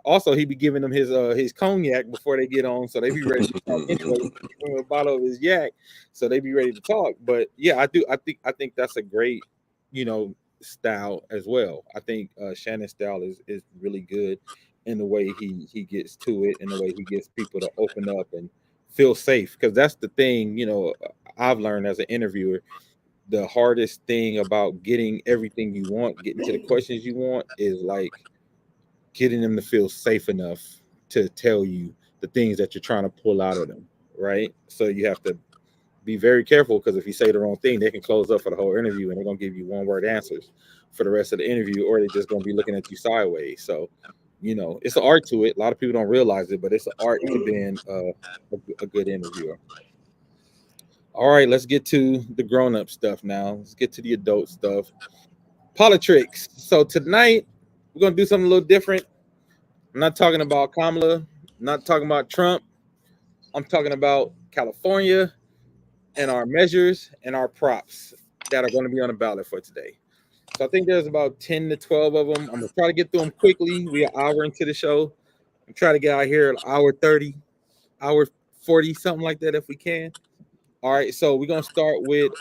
also he be giving them his cognac before they get on, so they be ready to talk anyway. Give him a bottle of his yak, so they be ready to talk. But yeah, I think that's a great, you know, style as well. I think Shannon's style is really good in the way he gets to it and the way he gets people to open up and feel safe because that's the thing, you know, I've learned as an interviewer. The hardest thing about getting everything you want, getting to the questions you want, is like getting them to feel safe enough to tell you the things that you're trying to pull out of them, right? So you have to be very careful because if you say the wrong thing, they can close up for the whole interview and they're gonna give you one word answers for the rest of the interview, or they're just gonna be looking at you sideways. So, you know, it's an art to it. A lot of people don't realize it, but it's an art to being a good interviewer. All right, let's get to the grown-up stuff now. Let's get to the adult stuff. Politrix. So tonight we're gonna do something a little different. I'm not talking about Kamala. I'm not talking about Trump. I'm talking about California and our measures and our props that are going to be on the ballot for today. So I think there's about 10 to 12 of them. I'm going to try to get through them quickly. We're an hour into the show. I'm trying to get out here at hour 30, hour 40, something like that if we can. All right, so we're going to start with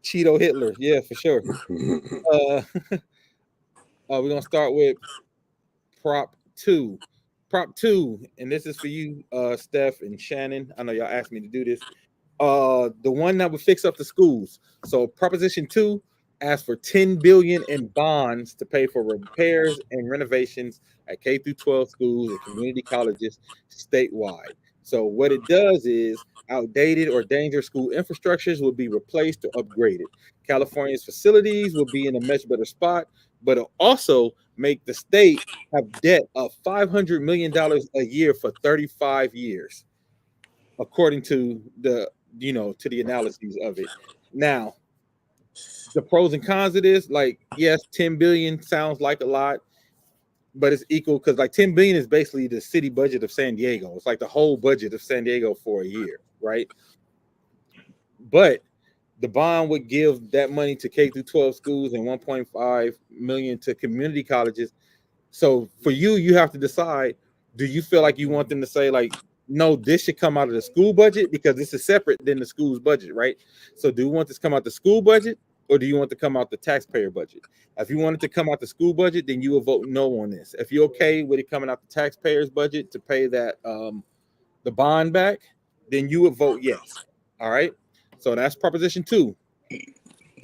Cheeto Hitler. Yeah, for sure. We're going to start with Prop 2. Prop 2, and this is for you, Steph and Shannon. I know y'all asked me to do this. The one that would fix up the schools. So Proposition 2 asks for 10 billion in bonds to pay for repairs and renovations at K through 12 schools and community colleges statewide. So what it does is outdated or dangerous school infrastructures will be replaced or upgraded. California's facilities will be in a much better spot, but it'll also make the state have debt of $500 million a year for 35 years, according to the to the analyses of it. Now, the pros and cons of this, like, yes, 10 billion sounds like a lot, but it's equal because like 10 billion is basically the city budget of San Diego. It's like the whole budget of San Diego for a year, right? But the bond would give that money to K through 12 schools and 1.5 million to community colleges. So for you, you have to decide, do you feel like you want them to say like, no, this should come out of the school budget because this is separate than the school's budget, right? So do you want this to come out the school budget or do you want to come out the taxpayer budget? If you want it to come out the school budget, then you will vote no on this. If you're okay with it coming out the taxpayer's budget to pay that the bond back, then you would vote yes. All right. So that's Proposition 2.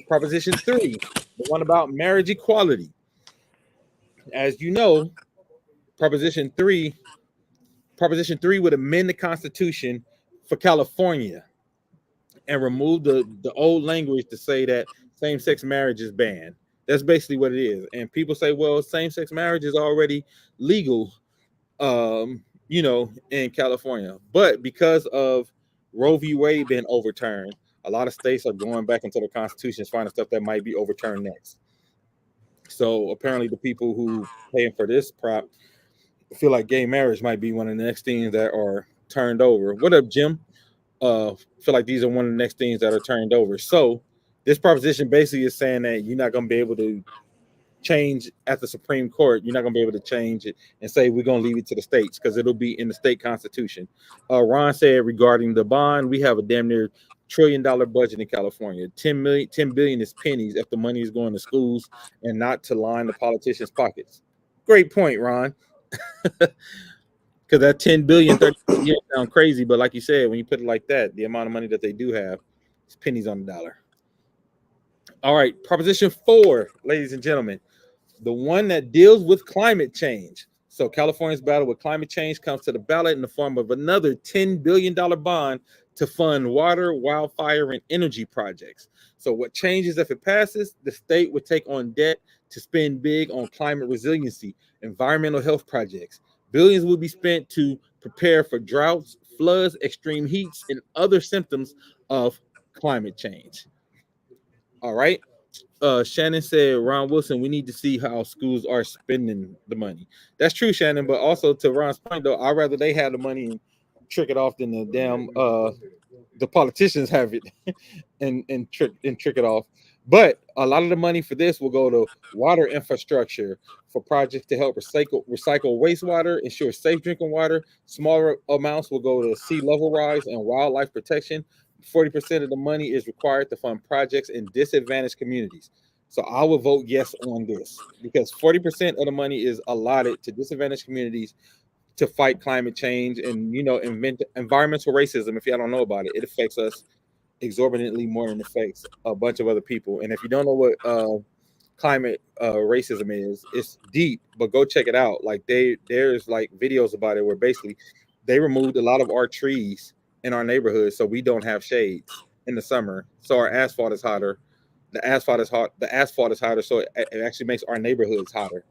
Proposition 3, the one about marriage equality. As you know, Proposition 3 would amend the Constitution for California and remove the old language to say that same-sex marriage is banned. That's basically what it is. And people say, well, same-sex marriage is already legal, in California. But because of Roe v. Wade being overturned, a lot of states are going back into the constitutions, finding stuff that might be overturned next. So apparently the people who paying for this prop feel like gay marriage might be one of the next things that are turned over. What up, Jim? Feel like these are one of the next things that are turned over. So this proposition basically is saying that you're not going to be able to change at the Supreme Court. You're not going to be able to change it and say we're going to leave it to the states because it'll be in the state constitution. Ron said regarding the bond, we have a damn near $1 trillion budget in California. 10 billion is pennies if the money is going to schools and not to line the politicians' pockets. Great point, Ron. Because that 10 billion 30 years sound crazy, but like you said, when you put it like that, the amount of money that they do have is pennies on the dollar. All right, Proposition 4, ladies and gentlemen, the one that deals with climate change. So California's battle with climate change comes to the ballot in the form of another $10 billion bond to fund water, wildfire, and energy projects. So what changes if it passes? The state would take on debt to spend big on climate resiliency, environmental health projects. Billions will be spent to prepare for droughts, floods, extreme heats, and other symptoms of climate change. All right. Shannon said, Ron Wilson, we need to see how schools are spending the money. That's true, Shannon. But also to Ron's point, though, I'd rather they have the money and trick it off than the politicians have it and trick it off. But a lot of the money for this will go to water infrastructure for projects to help recycle wastewater, ensure safe drinking water. Smaller amounts will go to sea level rise and wildlife protection. 40% of the money is required to fund projects in disadvantaged communities. So I will vote yes on this because 40% of the money is allotted to disadvantaged communities to fight climate change and environmental racism. If y'all don't know about it, it affects us exorbitantly more than it affects a bunch of other people. And if you don't know what climate racism is, it's deep, but go check it out. Like there's like videos about it where basically they removed a lot of our trees in our neighborhood so we don't have shades in the summer. So our asphalt is hotter. The asphalt is hot. The asphalt is hotter, so it actually makes our neighborhoods hotter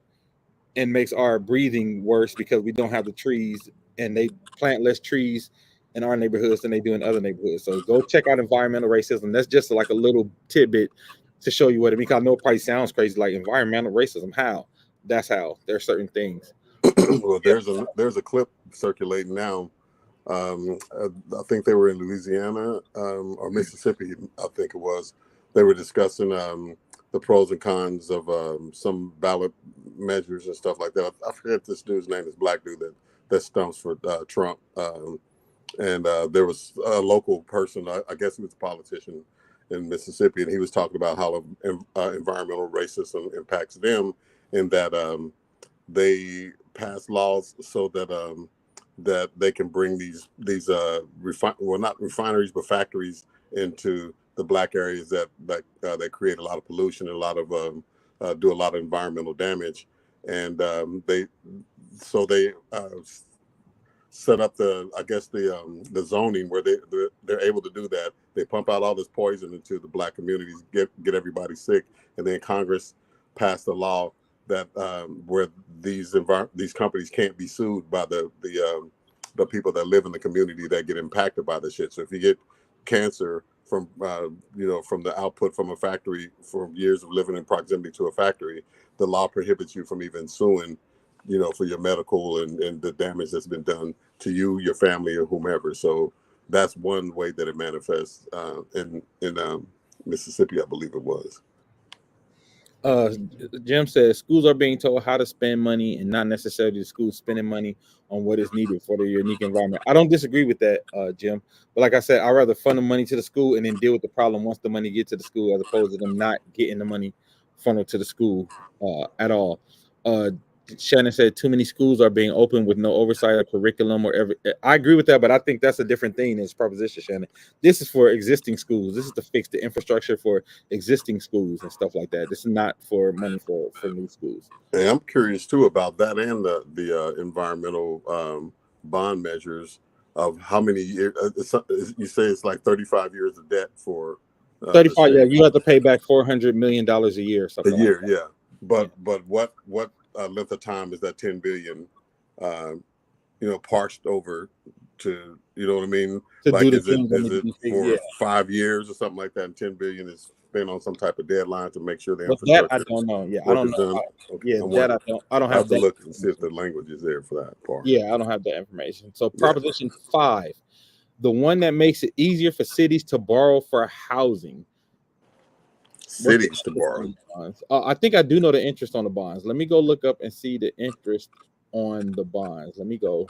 and makes our breathing worse because we don't have the trees, and they plant less trees in our neighborhoods than they do in other neighborhoods. So go check out environmental racism. That's just like a little tidbit to show you what it means. I know it probably sounds crazy, like environmental racism. How? That's how. There are certain things. Well, there's a clip circulating now. I think they were in Louisiana or Mississippi. I think it was. They were discussing the pros and cons of some ballot measures and stuff like that. I forget this dude's name. Is black dude that stumps for Trump. And there was a local person. I guess he was a politician in Mississippi, and he was talking about how environmental racism impacts them, and that they pass laws so that that they can bring these not refineries but factories into the black areas that create a lot of pollution and a lot of do a lot of environmental damage, and they set up the zoning where they're able to do that. They pump out all this poison into the black communities, get everybody sick, and then Congress passed a law that where these companies can't be sued by the people that live in the community that get impacted by the shit. So if you get cancer from from the output from a factory from years of living in proximity to a factory, the law prohibits you from even suing, for your medical and the damage that's been done to you, your family, or whomever. So that's one way that it manifests in Mississippi, I believe it was. Jim says schools are being told how to spend money and not necessarily the schools spending money on what is needed for their unique environment. I don't disagree with that, Jim. But like I said, I'd rather fund the money to the school and then deal with the problem once the money gets to the school, as opposed to them not getting the money funneled to the school at all. Shannon said too many schools are being open with no oversight of curriculum or every. I agree with that, but I think that's a different thing than this proposition, Shannon. This is for existing schools. This is to fix the infrastructure for existing schools and stuff like that. This is not for money for new schools. And I'm curious too about that and the environmental bond measures of how many years. You say it's like 35 years of debt for 35. Yeah, you have to pay back $400 million a year. A year, yeah. But what length of time is that 10 billion? Parched over to, you know what I mean? To like, do the is it for 5 years or something like that? And 10 billion is spent on some type of deadline to make sure the infrastructure. That I don't know. Yeah, I don't know. That I don't have to look and see if the language is there for that part. Yeah, I don't have that information. So Proposition 5, the one that makes it easier for cities to borrow for housing. Cities to borrow. I think I do know the interest on the bonds. Let me go look up and see the interest on the bonds. Let me go.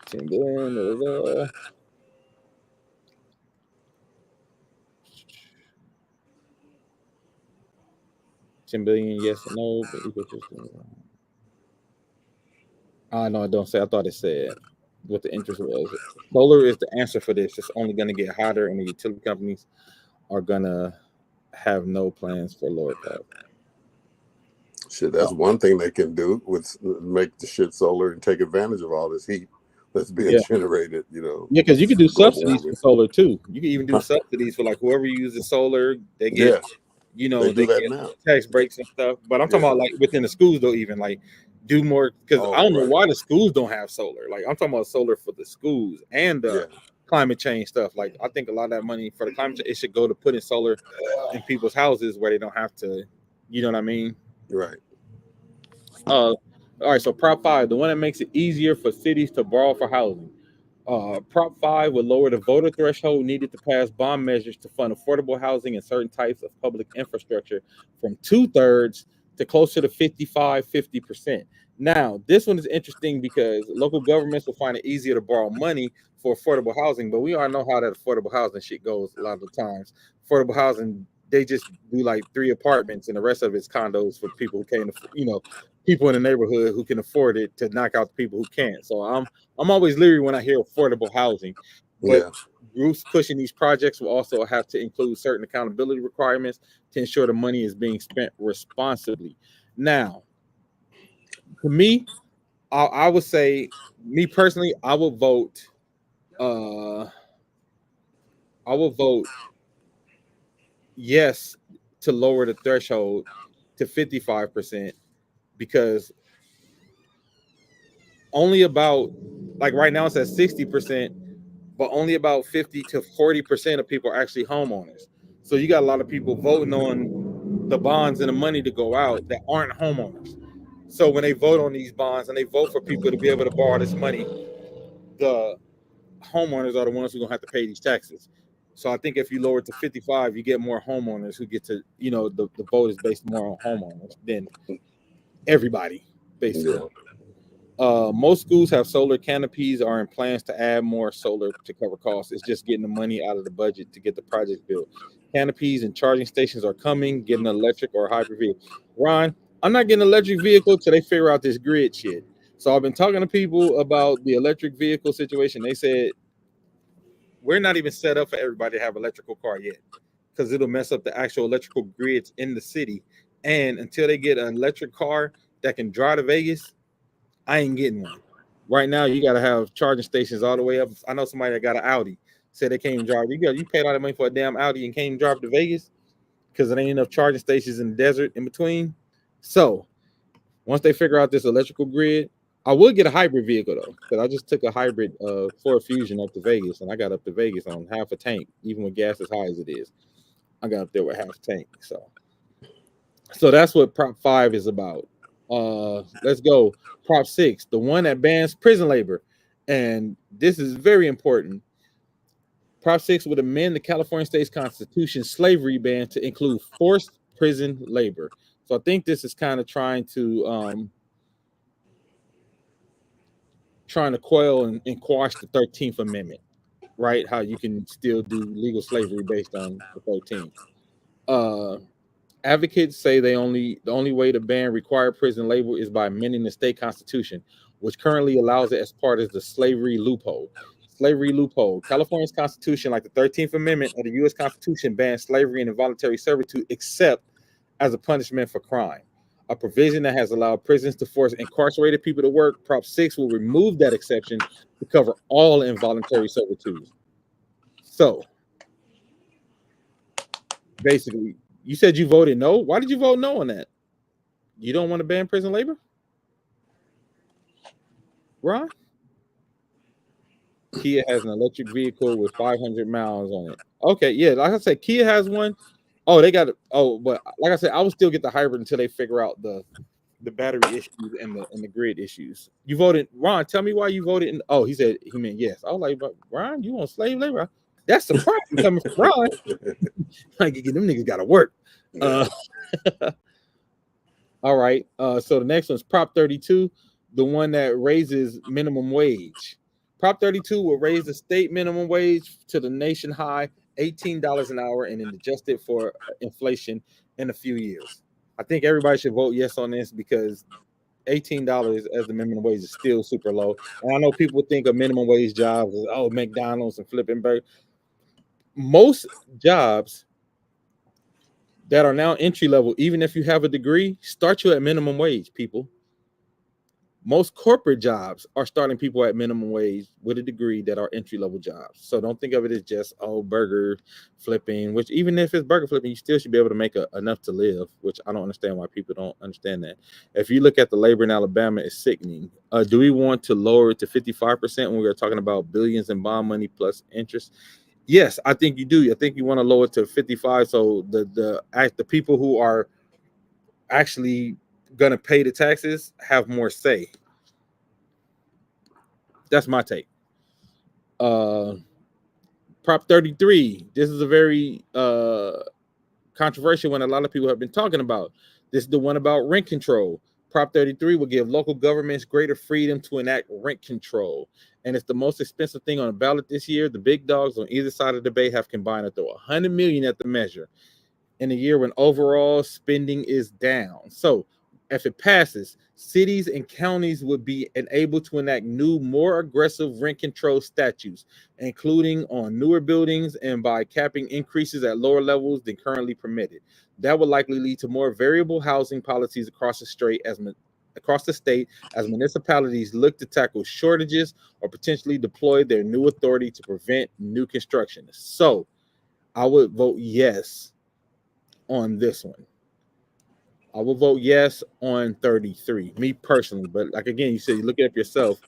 10 billion. 10 billion, yes or no? No, I don't say. I thought it said what the interest was. Solar is the answer for this. It's only going to get hotter, and the utility companies are going to have no plans for lower cost. Shit, that's one thing they can do with make the shit solar and take advantage of all this heat that's being generated. Yeah, because you can do global subsidies warming. for solar too. You can even do subsidies for like whoever uses solar. They get, Yeah, they do that get now. tax breaks and stuff. But I'm talking about like within the schools though, even like do more because I don't know why the schools don't have solar. Like I'm talking about solar for the schools and the climate change stuff. Like I think a lot of that money for the climate change, it should go to putting solar in people's houses where they don't have to. You know what I mean? Right. All right. So Prop 5, the one that makes it easier for cities to borrow for housing. Prop 5 would lower the voter threshold needed to pass bond measures to fund affordable housing and certain types of public infrastructure from 2/3 to closer to 50%. Now, this one is interesting because local governments will find it easier to borrow money for affordable housing, but we all know how that affordable housing shit goes a lot of the times. Affordable housing, they just do like 3 apartments and the rest of it's condos for people who can't, people in the neighborhood who can afford it to knock out the people who can't. So I'm always leery when I hear affordable housing, but groups pushing these projects will also have to include certain accountability requirements to ensure the money is being spent responsibly. Now, to me, I would say, me personally, I will vote yes to lower the threshold to 55% because only about, like right now it's at 60%, but only about 50 to 40% of people are actually homeowners. So you got a lot of people voting on the bonds and the money to go out that aren't homeowners. So when they vote on these bonds and they vote for people to be able to borrow this money, the homeowners are the ones who are gonna have to pay these taxes. So I think if you lower it to 55, you get more homeowners who get to, the vote is based more on homeowners than everybody, basically. Most schools have solar canopies or in plans to add more solar to cover costs. It's just getting the money out of the budget to get the project built. Canopies and charging stations are coming, getting an electric or hybrid vehicle. Ron, I'm not getting an electric vehicle till they figure out this grid shit. So I've been talking to people about the electric vehicle situation. They said we're not even set up for everybody to have an electrical car yet because it'll mess up the actual electrical grids in the city. And until they get an electric car that can drive to Vegas, I ain't getting one. Right now, you got to have charging stations all the way up. I know somebody that got an Audi said they can't even drive. You paid all that money for a damn Audi and can't even drive to Vegas because there ain't enough charging stations in the desert in between. So once they figure out this electrical grid, I would get a hybrid vehicle though, because I just took a hybrid Ford Fusion up to Vegas, and I got up to Vegas on half a tank, even with gas as high as it is. I got up there with half a tank. So that's what Prop 5 is about. Let's go. Prop 6, the one that bans prison labor. And this is very important. Prop 6 would amend the California state's constitution slavery ban to include forced prison labor. So I think this is kind of trying to quell and quash the 13th Amendment, right? How you can still do legal slavery based on the 13th. Advocates say the only way to ban required prison labor is by amending the state constitution, which currently allows it as part of the slavery loophole. Slavery loophole. California's constitution, like the 13th Amendment of the U.S. Constitution, bans slavery and involuntary servitude except as a punishment for crime. A provision that has allowed prisons to force incarcerated people to work. Prop 6 will remove that exception to cover all involuntary servitude. So, basically, you said you voted no. Why did you vote no on that? You don't want to ban prison labor? Ron? Kia has an electric vehicle with 500 miles on it. Okay, yeah, like I said, Kia has one. Oh, they got it. Oh, but like I said, I would still get the hybrid until they figure out the battery issues and the grid issues. You voted, Ron. Tell me why you voted. He said he meant yes. I was like, but Ron, you want slave labor? That's surprising coming from Ron. Like, them niggas got to work. All right. So the next one's Prop 32, the one that raises minimum wage. Prop 32 will raise the state minimum wage to the nation high $18 an hour and then adjust it for inflation in a few years. I think everybody should vote yes on this because $18 as the minimum wage is still super low. And I know people think of minimum wage jobs as McDonald's and flipping burgers. Most jobs that are now entry level, even if you have a degree, start you at minimum wage, people. Most corporate jobs are starting people at minimum wage with a degree that are entry level jobs. So don't think of it as just burger flipping, which even if it's burger flipping, you still should be able to make enough to live, which I don't understand why people don't understand that. If you look at the labor in Alabama, it's sickening. Do we want to lower it to 55% when we are talking about billions in bond money plus interest? Yes, I think you do. I think you want to lower it to 55 so the people who are actually going to pay the taxes have more say. That's my take. Prop 33. This is a very controversial one a lot of people have been talking about. This is the one about rent control. Prop 33 will give local governments greater freedom to enact rent control. And it's the most expensive thing on the ballot this year. The big dogs on either side of the debate have combined to throw $100 million at the measure in a year when overall spending is down. So if it passes, cities and counties would be able to enact new, more aggressive rent control statutes, including on newer buildings and by capping increases at lower levels than currently permitted. That would likely lead to more variable housing policies across the state as municipalities look to tackle shortages or potentially deploy their new authority to prevent new construction. So I would vote yes on this one. I will vote yes on 33, me personally. But like again, you said you look it up yourself.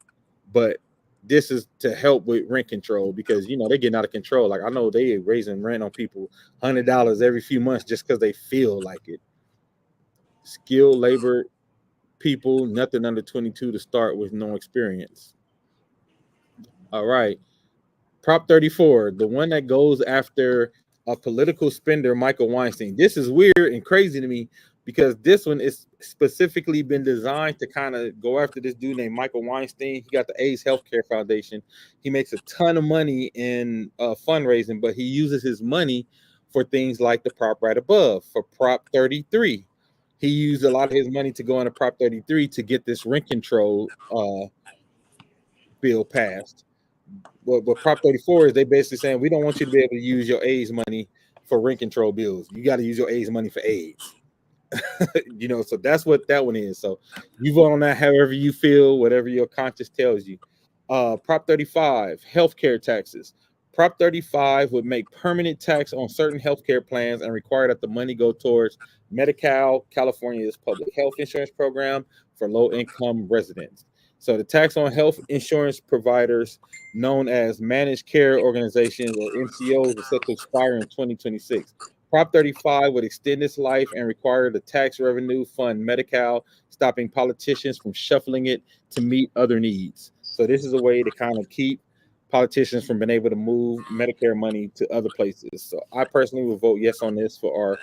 But this is to help with rent control because they're getting out of control. Like I know they raising rent on people $100 every few months just because they feel like it. Skilled labor people, nothing under 22 to start with no experience. All right. Prop 34, the one that goes after a political spender, Michael Weinstein. This is weird and crazy to me because this one is specifically been designed to kind of go after this dude named Michael Weinstein. He got the AIDS Healthcare Foundation. He makes a ton of money in fundraising, but he uses his money for things like the prop right above, for Prop 33. He used a lot of his money to go into Prop 33 to get this rent control bill passed. What Prop 34 is, they basically saying we don't want you to be able to use your AIDS money for rent control bills. You got to use your AIDS money for AIDS. So that's what that one is. So you vote on that however you feel, whatever your conscience tells you. Prop 35, healthcare taxes. Prop 35 would make permanent tax on certain healthcare plans and require that the money go towards Medi-Cal, California's public health insurance program for low-income residents. So the tax on health insurance providers known as managed care organizations or MCOs is set to expire in 2026. Prop 35 would extend its life and require the tax revenue fund Medi-Cal, stopping politicians from shuffling it to meet other needs. So this is a way to kind of keep politicians from being able to move Medicare money to other places. So I personally would vote yes on this for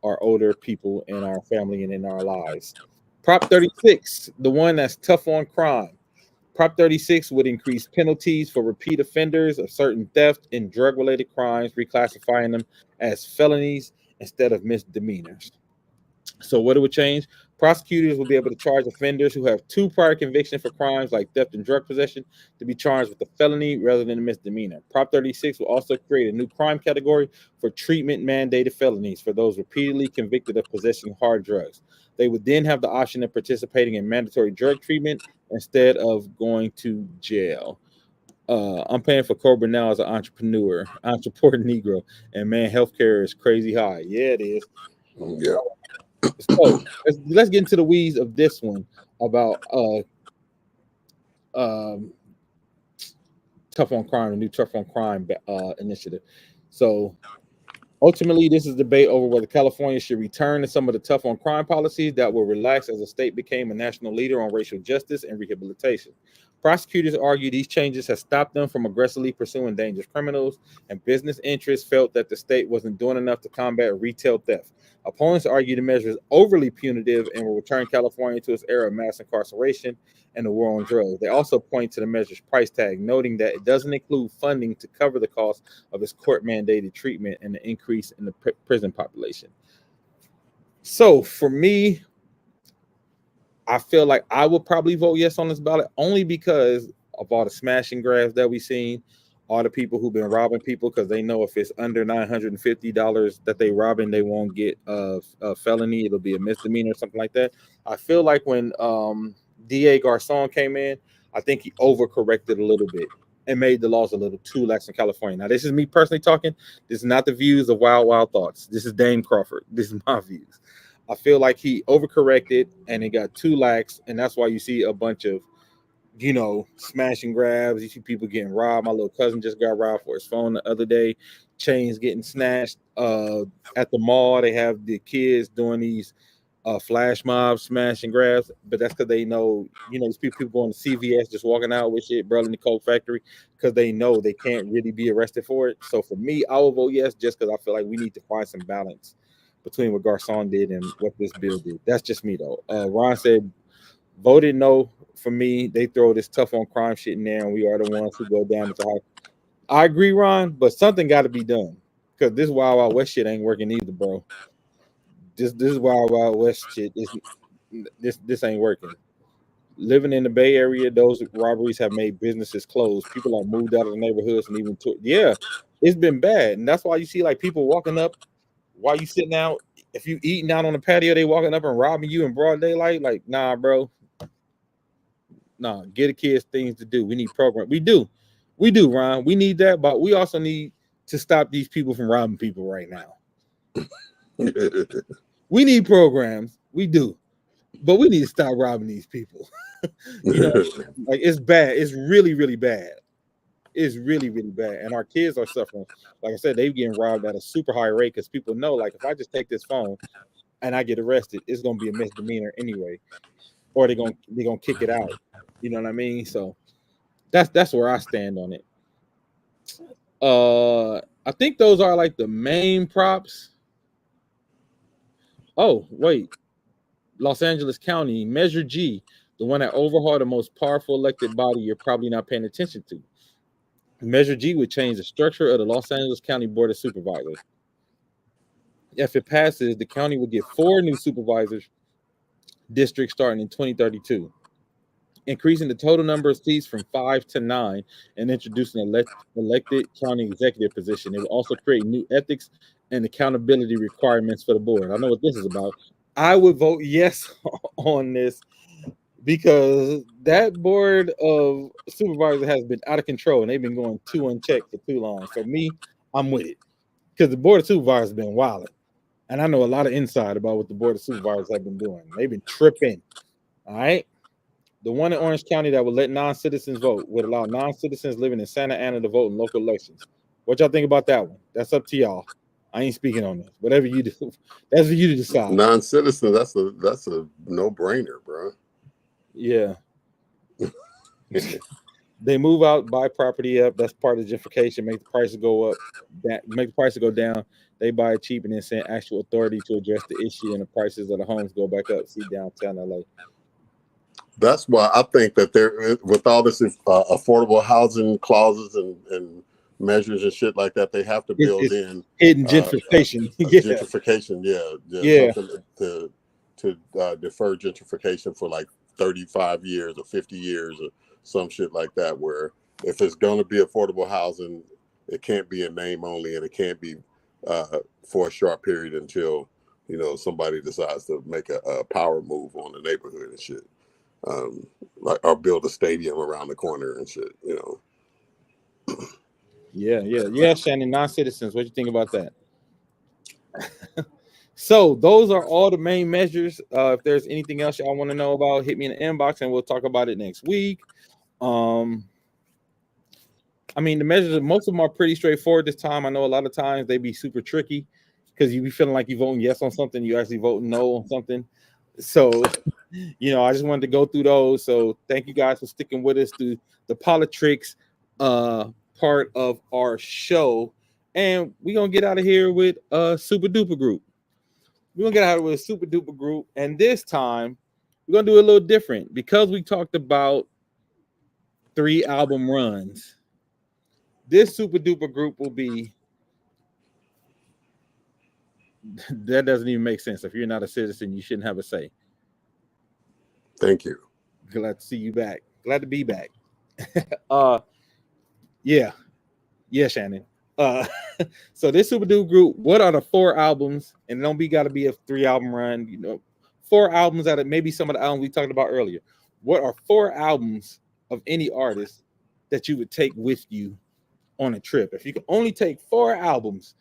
our older people in our family and in our lives. Prop 36, the one that's tough on crime. Prop 36 would increase penalties for repeat offenders of certain theft and drug-related crimes, reclassifying them as felonies instead of misdemeanors. So what it would change? Prosecutors will be able to charge offenders who have 2 prior convictions for crimes like theft and drug possession to be charged with a felony rather than a misdemeanor. Prop 36 will also create a new crime category for treatment mandated felonies for those repeatedly convicted of possessing hard drugs. They would then have the option of participating in mandatory drug treatment instead of going to jail. I'm paying for Cobra now as an entrepreneur Negro, and man, healthcare is crazy high. Yeah, it is. Yeah. So let's get into the weeds of this one about tough on crime, the new tough on crime initiative. So ultimately, this is debate over whether California should return to some of the tough on crime policies that were relaxed as the state became a national leader on racial justice and rehabilitation. Prosecutors argue these changes have stopped them from aggressively pursuing dangerous criminals, and business interests felt that the state wasn't doing enough to combat retail theft. Opponents argue the measure is overly punitive and will return California to its era of mass incarceration and the war on drugs. They also point to the measure's price tag, noting that it doesn't include funding to cover the cost of its court-mandated treatment and the increase in the prison population. So for me, I feel like I would probably vote yes on this ballot only because of all the smash and grabs that we've seen, all the people who've been robbing people because they know if it's under $950 that they robbing, they won't get a felony. It'll be a misdemeanor or something like that. I feel like when DA Garcon came in, I think he overcorrected a little bit and made the laws a little too lax in California. Now, this is me personally talking. This is not the views of Wild Thoughts. This is Dane Crawford. This is my views. I feel like he overcorrected and it got too lax, and that's why you see a bunch of, smash and grabs. You see people getting robbed. My little cousin just got robbed for his phone the other day. Chains getting snatched. At the mall, they have the kids doing these flash mobs, smash and grabs, but that's because they know, these people going to CVS just walking out with shit, bro, in the Coke factory, because they know they can't really be arrested for it. So for me, I will vote yes, just because I feel like we need to find some balance between what Garcon did and what this bill did. That's just me though. Ron said voted no for me. They throw this tough on crime shit in there, and we are the ones who go down to high. I agree, Ron, but something got to be done because this Wild Wild West shit ain't working either, bro. This is Wild West shit. This ain't working. Living in the Bay Area, those robberies have made businesses close. People have moved out of the neighborhoods and even it's been bad, and that's why you see like people walking up while you sitting out. If you eating out on the patio, they walking up and robbing you in broad daylight. Like, nah, bro. Nah, get the kids things to do. We need program. We do, Ron. We need that, but we also need to stop these people from robbing people right now. We need programs. We do. But we need to stop robbing these people. Like it's bad. It's really, really bad. It's really, really bad. And our kids are suffering. Like I said, they're getting robbed at a super high rate because people know, like, if I just take this phone and I get arrested, it's gonna be a misdemeanor anyway. Or they're gonna kick it out. You know what I mean? So that's where I stand on it. I think those are like the main props. Oh, wait. Los Angeles County, Measure G, the one that overhauled the most powerful elected body you're probably not paying attention to. Measure G would change the structure of the Los Angeles County Board of Supervisors. If it passes, the county will get 4 new supervisors districts starting in 2032, increasing the total number of seats from 5 to 9 and introducing an elected county executive position. It will also create new ethics and accountability requirements for the board. I know what this is about. I would vote yes on this because that board of supervisors has been out of control and they've been going too unchecked for too long. For me, I'm with it because the board of supervisors has been wilding. And I know a lot of inside about what the board of supervisors have been doing. They've been tripping. All right. The one in Orange County that would let non-citizens vote would allow non-citizens living in Santa Ana to vote in local elections. What y'all think about that one? That's up to y'all. I ain't speaking on this. Whatever you do, that's for you to decide. Non-citizen, that's a no-brainer, bro. Yeah. They move out, buy property up. That's part of gentrification. Make the prices go up. Make the prices go down. They buy it cheap and then send actual authority to address the issue, and the prices of the homes go back up. See downtown LA. That's why I think that there, with all this affordable housing clauses and measures and shit like that, they have to build in hidden gentrification. Gentrification, yeah. Something to defer gentrification for like 35 years or 50 years or some shit like that, where if it's going to be affordable housing, it can't be in name only, and it can't be for a short period until somebody decides to make a power move on the neighborhood and shit. Like, or build a stadium around the corner and shit, Yeah, Shannon, non-citizens, what do you think about that? So those are all the main measures. If there's anything else y'all want to know about, hit me in the inbox and we'll talk about it next week. I mean, the measures, most of them are pretty straightforward this time. I know a lot of times they be super tricky because you be feeling like you're voting yes on something, you actually voting no on something. So I just wanted to go through those. So thank you guys for sticking with us through the Politrix part of our show. And we're going to get out of here with a super duper group. We're going to get out of here with a super duper group. And this time, we're going to do it a little different. Because we talked about 3 album runs, this super duper group will be... That doesn't even make sense. If you're not a citizen, you shouldn't have a say. Thank you. Glad to see you back. Glad to be back. Yeah, Shannon. So this Super Dude group, what are the 4 albums? And don't be got to be a 3-album run. 4 albums out of maybe some of the albums we talked about earlier. What are 4 albums of any artist that you would take with you on a trip? If you could only take 4 albums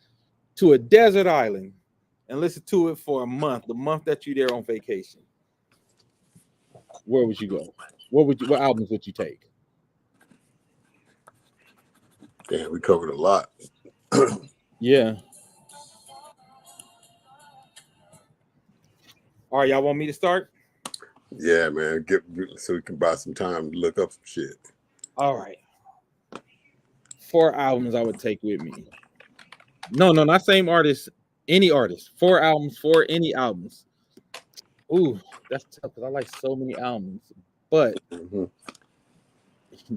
to a desert island and listen to it for a month, the month that you're there on vacation, where would you go? What albums would you take? Yeah, we covered a lot. Yeah. All right, y'all want me to start? Yeah, man. So we can buy some time to look up some shit. All right. 4 albums I would take with me. No, not same artist. Any artist. 4 albums, 4 any albums. Ooh, that's tough because I like so many albums. But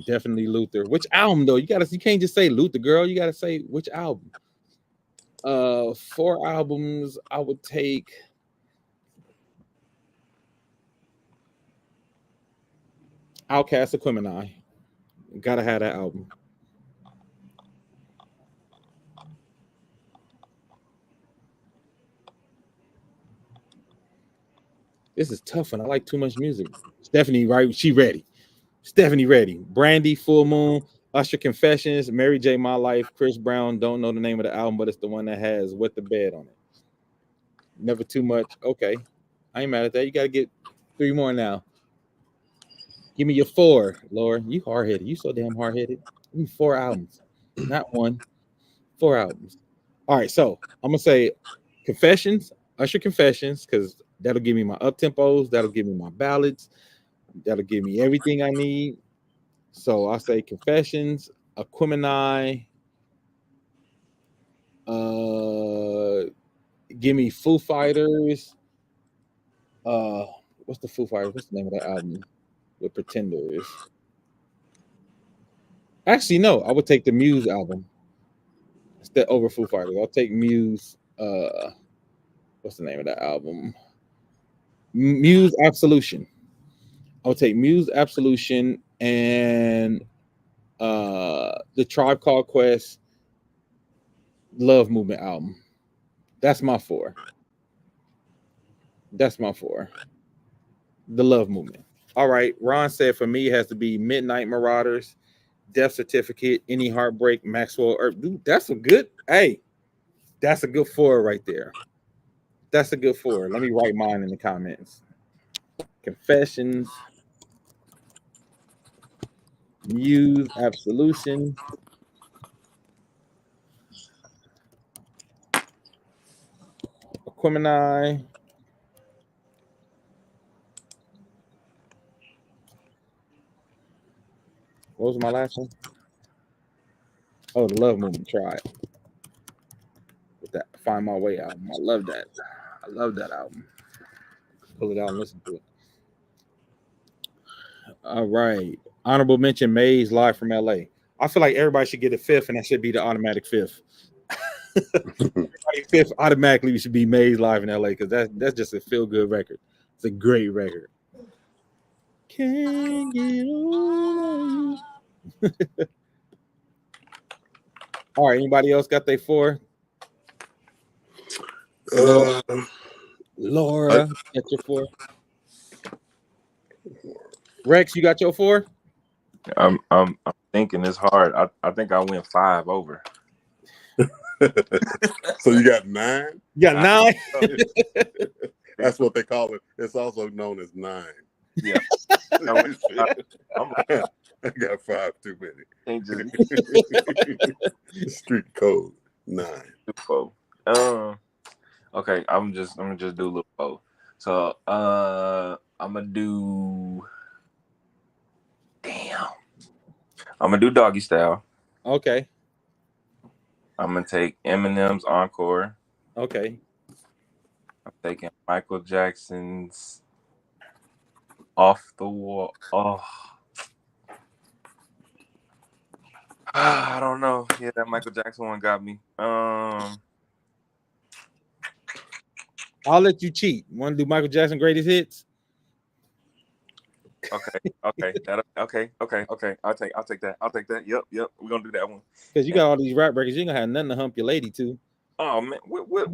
definitely Luther. Which album though? You can't just say Luther, girl. You gotta say which album. 4 albums I would take. Outkast Aquemini. Gotta have that album. This is tough and I like too much music. Stephanie, right? She ready. Stephanie ready. Brandy, Full Moon, Usher Confessions, Mary J. My Life, Chris Brown. Don't know the name of the album, but it's the one that has Wet the Bed on it. Never Too Much. Okay. I ain't mad at that. You gotta get 3 more now. Give me your 4, Laura. You hard-headed. You so damn hard-headed. Give me 4 albums. Not 1. 4 albums. All right, so I'm gonna say Confessions, Usher Confessions, because that'll give me my up-tempos, that'll give me my ballads, that'll give me everything I need. So I'll say Confessions, Aquemini, give me Foo Fighters. What's the Foo Fighters? What's the name of that album with Pretenders? Actually, no, I would take the Muse album instead over Foo Fighters. I'll take Muse. What's the name of that album? Muse Absolution. I'll take Muse Absolution and the Tribe Called Quest Love Movement album. That's my 4. The Love Movement. All right. Ron said for me it has to be Midnight Marauders, Death Certificate, Any Heartbreak, Maxwell Earp. Dude, that's a good 4 right there. That's a good 4. Let me write mine in the comments. Confessions, Muse Absolution, Aquemini, what was my last one? Oh, the Love Movement. Try it. With that Find My Way album. I love that album. Pull it out and listen to it. All right. Honorable mention, Maze live from LA. I feel like everybody should get a 5th, and that should be the automatic 5th. 5th automatically should be Maze live in LA because that's just a feel-good record. It's a great record. Can't get over you. All right, anybody else got their 4? Laura, get your 4. Rex, you got your 4? I'm thinking it's hard. I think I went 5 over. So you got 9? You got 9? That's what they call it. It's also known as 9. Yeah. I got 5 too many. Just Street code 9. Okay, I'm gonna just do a little 4. So I'm gonna do. Damn. I'm gonna do Doggy Style. Okay. I'm gonna take Eminem's Encore. Okay. I'm taking Michael Jackson's Off the Wall. Oh. I don't know. Yeah, that Michael Jackson one got me. I'll let you cheat. Want to do Michael Jackson greatest hits? Okay. I'll take that. Yep. We're gonna do that one. Because you got all these rap records, you ain't gonna have nothing to hump your lady to. Oh man, what?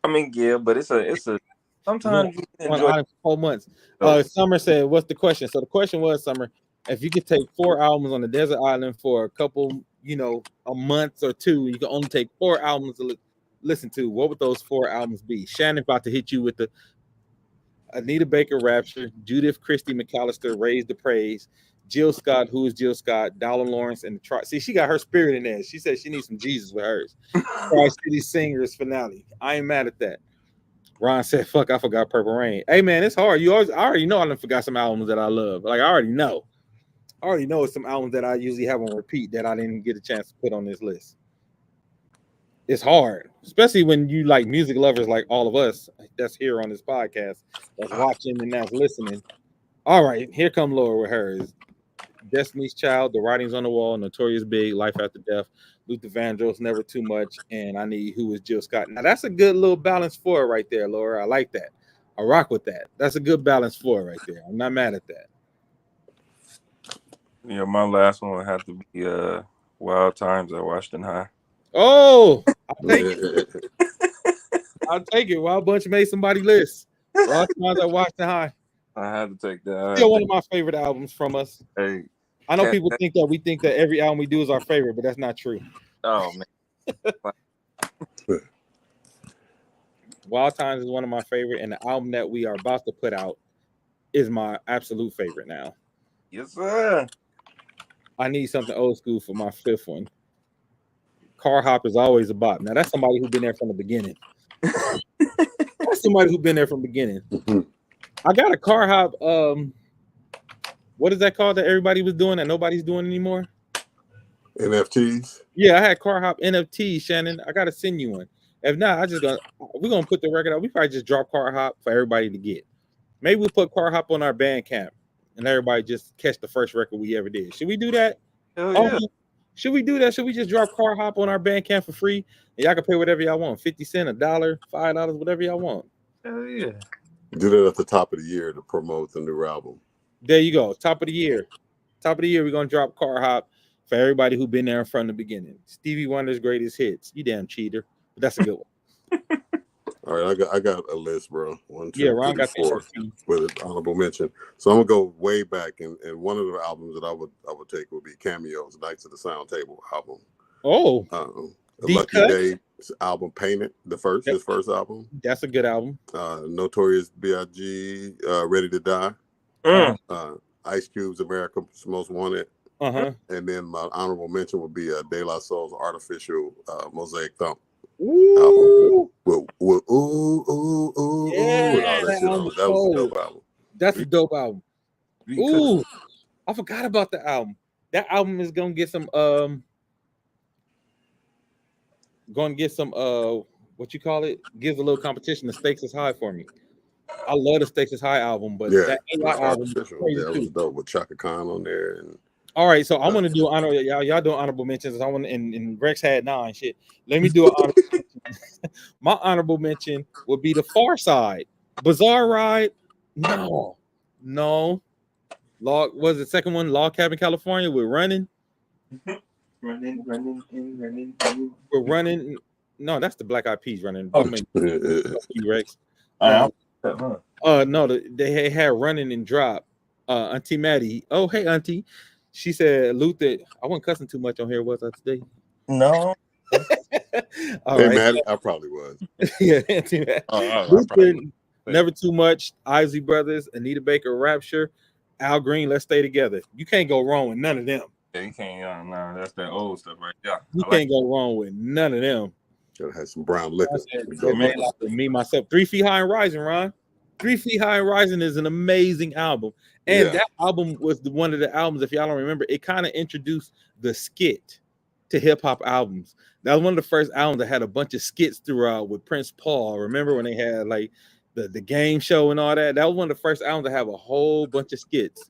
I mean, yeah, but it's a. Sometimes you can One enjoy. item for 4 months. So, Summer said, "What's the question?" So the question was, Summer, if you could take 4 albums on a desert island for a couple, a month or two, you can only take 4 albums to listen to. What would those 4 albums be? Shannon about to hit you with the Anita Baker Rapture, Judith Christie McAllister Raise the Praise, Jill Scott, Who is Jill Scott, Donald Lawrence, and the See, she got her spirit in there. She said she needs some Jesus with hers. Tri-City Singers finale. I ain't mad at that. Ron said, "Fuck, I forgot Purple Rain." Hey man, it's hard. I already know I done forgot some albums that I love. Like I already know it's some albums that I usually have on repeat that I didn't get a chance to put on this list. It's hard, especially when you like music lovers like all of us that's here on this podcast, that's watching and that's listening. All right, here come Laura with hers. Destiny's Child, The Writings on the Wall, Notorious Big, Life After Death, Luther Vandross, Never Too Much, and I Need Who is Jill Scott. Now that's a good little balance for it right there, Laura. I like that. I rock with that. That's a good balance for it right there. I'm not mad at that. yeah, my last one would have to be Wild Times at Washington High. Oh, I'll take it. I'll take it. Wild Bunch made somebody list. Wild Times at Washington High. I had to take that. Still one of my favorite albums from us. Hey, I know people think that every album we do is our favorite, but that's not true. oh man. Wild Times is one of my favorite, and the album that we are about to put out is my absolute favorite now. Yes, sir. I need something old school for my 5th one. Car Hop is always a bop. Now that's somebody who's been there from the beginning. That's somebody who's been there from the beginning. I got a Car Hop. What is that called that everybody was doing that nobody's doing anymore? NFTs. Yeah, I had Car Hop NFTs, Shannon. I gotta send you one. If not, we're gonna put the record out. We probably just drop Car Hop for everybody to get. Maybe we'll put Car Hop on our Bandcamp and everybody just catch the first record we ever did. Should we do that? Hell yeah. Should we do that? Should we just drop Car Hop on our Bandcamp for free? And y'all can pay whatever y'all want. 50 cents, $1, $5, whatever y'all want. Hell yeah. Do that at the top of the year to promote the new album. There you go. Top of the year. We're gonna drop Car Hop for everybody who's been there from the beginning. Stevie Wonder's greatest hits. You damn cheater. But that's a good one. All right, I got a list, bro. 1, 2, Ron 3, got 4 with an honorable mention. So I'm gonna go way back, and one of the albums that I would take would be Cameo's Knights of the Sound Table album. Oh, Lucky Dave's album Painted, his first album. That's a good album. Notorious B.I.G. Ready to Die. Ice Cube's America's Most Wanted. Uh-huh. And then my honorable mention would be De La Soul's Artificial Mosaic Thump. Ooh. Album. Ooh. Yeah, That was a dope album. That's a dope album. Ooh, I forgot about the album. That album is gonna get some what you call it? Gives a little competition. The Stakes is High for me. I love the Stakes is High album, but that album was crazy was dope with Chaka Khan on there. And all right, so I want to do y'all doing honorable mentions. I want and Rex had 9 shit. Let me do an honorable mention. My honorable mention would be The Far Side. Bizarre Ride. No. Log was the second one, Log Cabin, California. We're running. We're running. No, that's the Black Eyed Peas running. Oh, Rex. No, they had Running and Drop. Auntie Maddie. Oh, hey, Auntie. She said, Luther. I wasn't cussing too much on here, was I today? No. All right. Maddie, I probably was. Yeah, Auntie Maddie. Luther, Never Too Much, Isley Brothers, Anita Baker, Rapture, Al Green, Let's Stay Together. You can't go wrong with none of them. Yeah, you can't. No, that's that old stuff right there. You can't go wrong with none of them. Gotta have some brown liquor. Me, myself. 3 Feet High and Rising, Ron. 3 Feet High and Rising is an amazing album. And that album was one of the albums, if y'all don't remember, it kind of introduced the skit to hip-hop albums. That was one of the first albums that had a bunch of skits throughout with Prince Paul. Remember when they had like the game show and all that? That was one of the first albums to have a whole bunch of skits.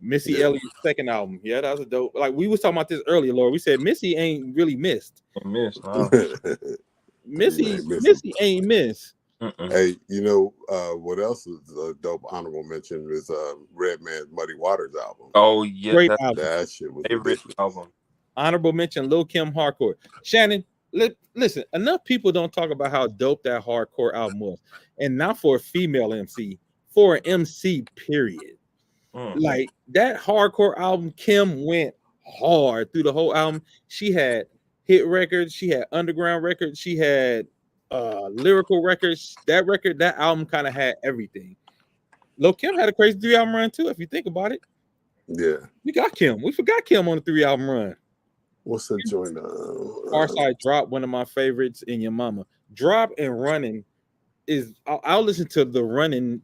Missy Elliott's second album. Yeah, that was a dope. Like we was talking about this earlier, Laura. We said Missy ain't really missed. Missed. Missy ain't missed. Hey, you know what else is a dope honorable mention is Redman's Muddy Waters album. Oh yeah, Great that's album. That shit was my favorite ridiculous. album. Honorable mention, Lil Kim Hardcore. Shannon, listen, enough people don't talk about how dope that hardcore album was. And not for a female MC, for an MC, period. Like that hardcore album, Kim went hard through the whole album. She had hit records, she had underground records, she had lyrical records. That album kind of had everything. Lil Kim had a crazy 3-album run too, if you think about it. Yeah. We forgot Kim on the 3-album run. What's the joint? Farside Drop, one of my favorites, in Your Mama. Drop and Running is I'll listen to the Running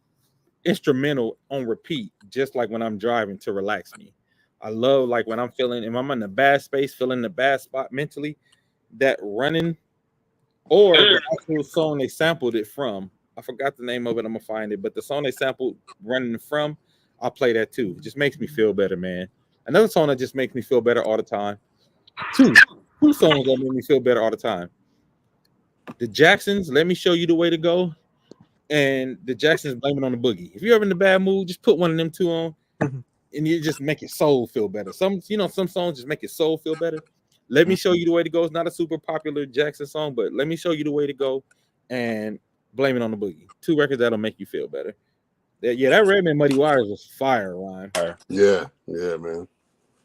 instrumental on repeat, just like when I'm driving to relax me. I love like when I'm feeling, if I'm in a bad space, feeling the bad spot mentally, that Running or the actual song they sampled it from. I forgot the name of it. I'm gonna find it, but the song they sampled Running from, I'll play that too. It just makes me feel better, man. Another song that just makes me feel better all the time. Two songs that make me feel better all the time. The Jacksons, Let Me Show You the Way to Go, and the Jacksons, Blame It on the Boogie. If you're ever in a bad mood, just put one of them two on, and you just make your soul feel better. Some songs just make your soul feel better. Let Me Show You the Way to Go is not a super popular Jackson song, but Let Me Show You the Way to Go and Blame It on the Boogie. 2 records that'll make you feel better. That Redman Muddy Waters was fire, Ryan. Yeah, man.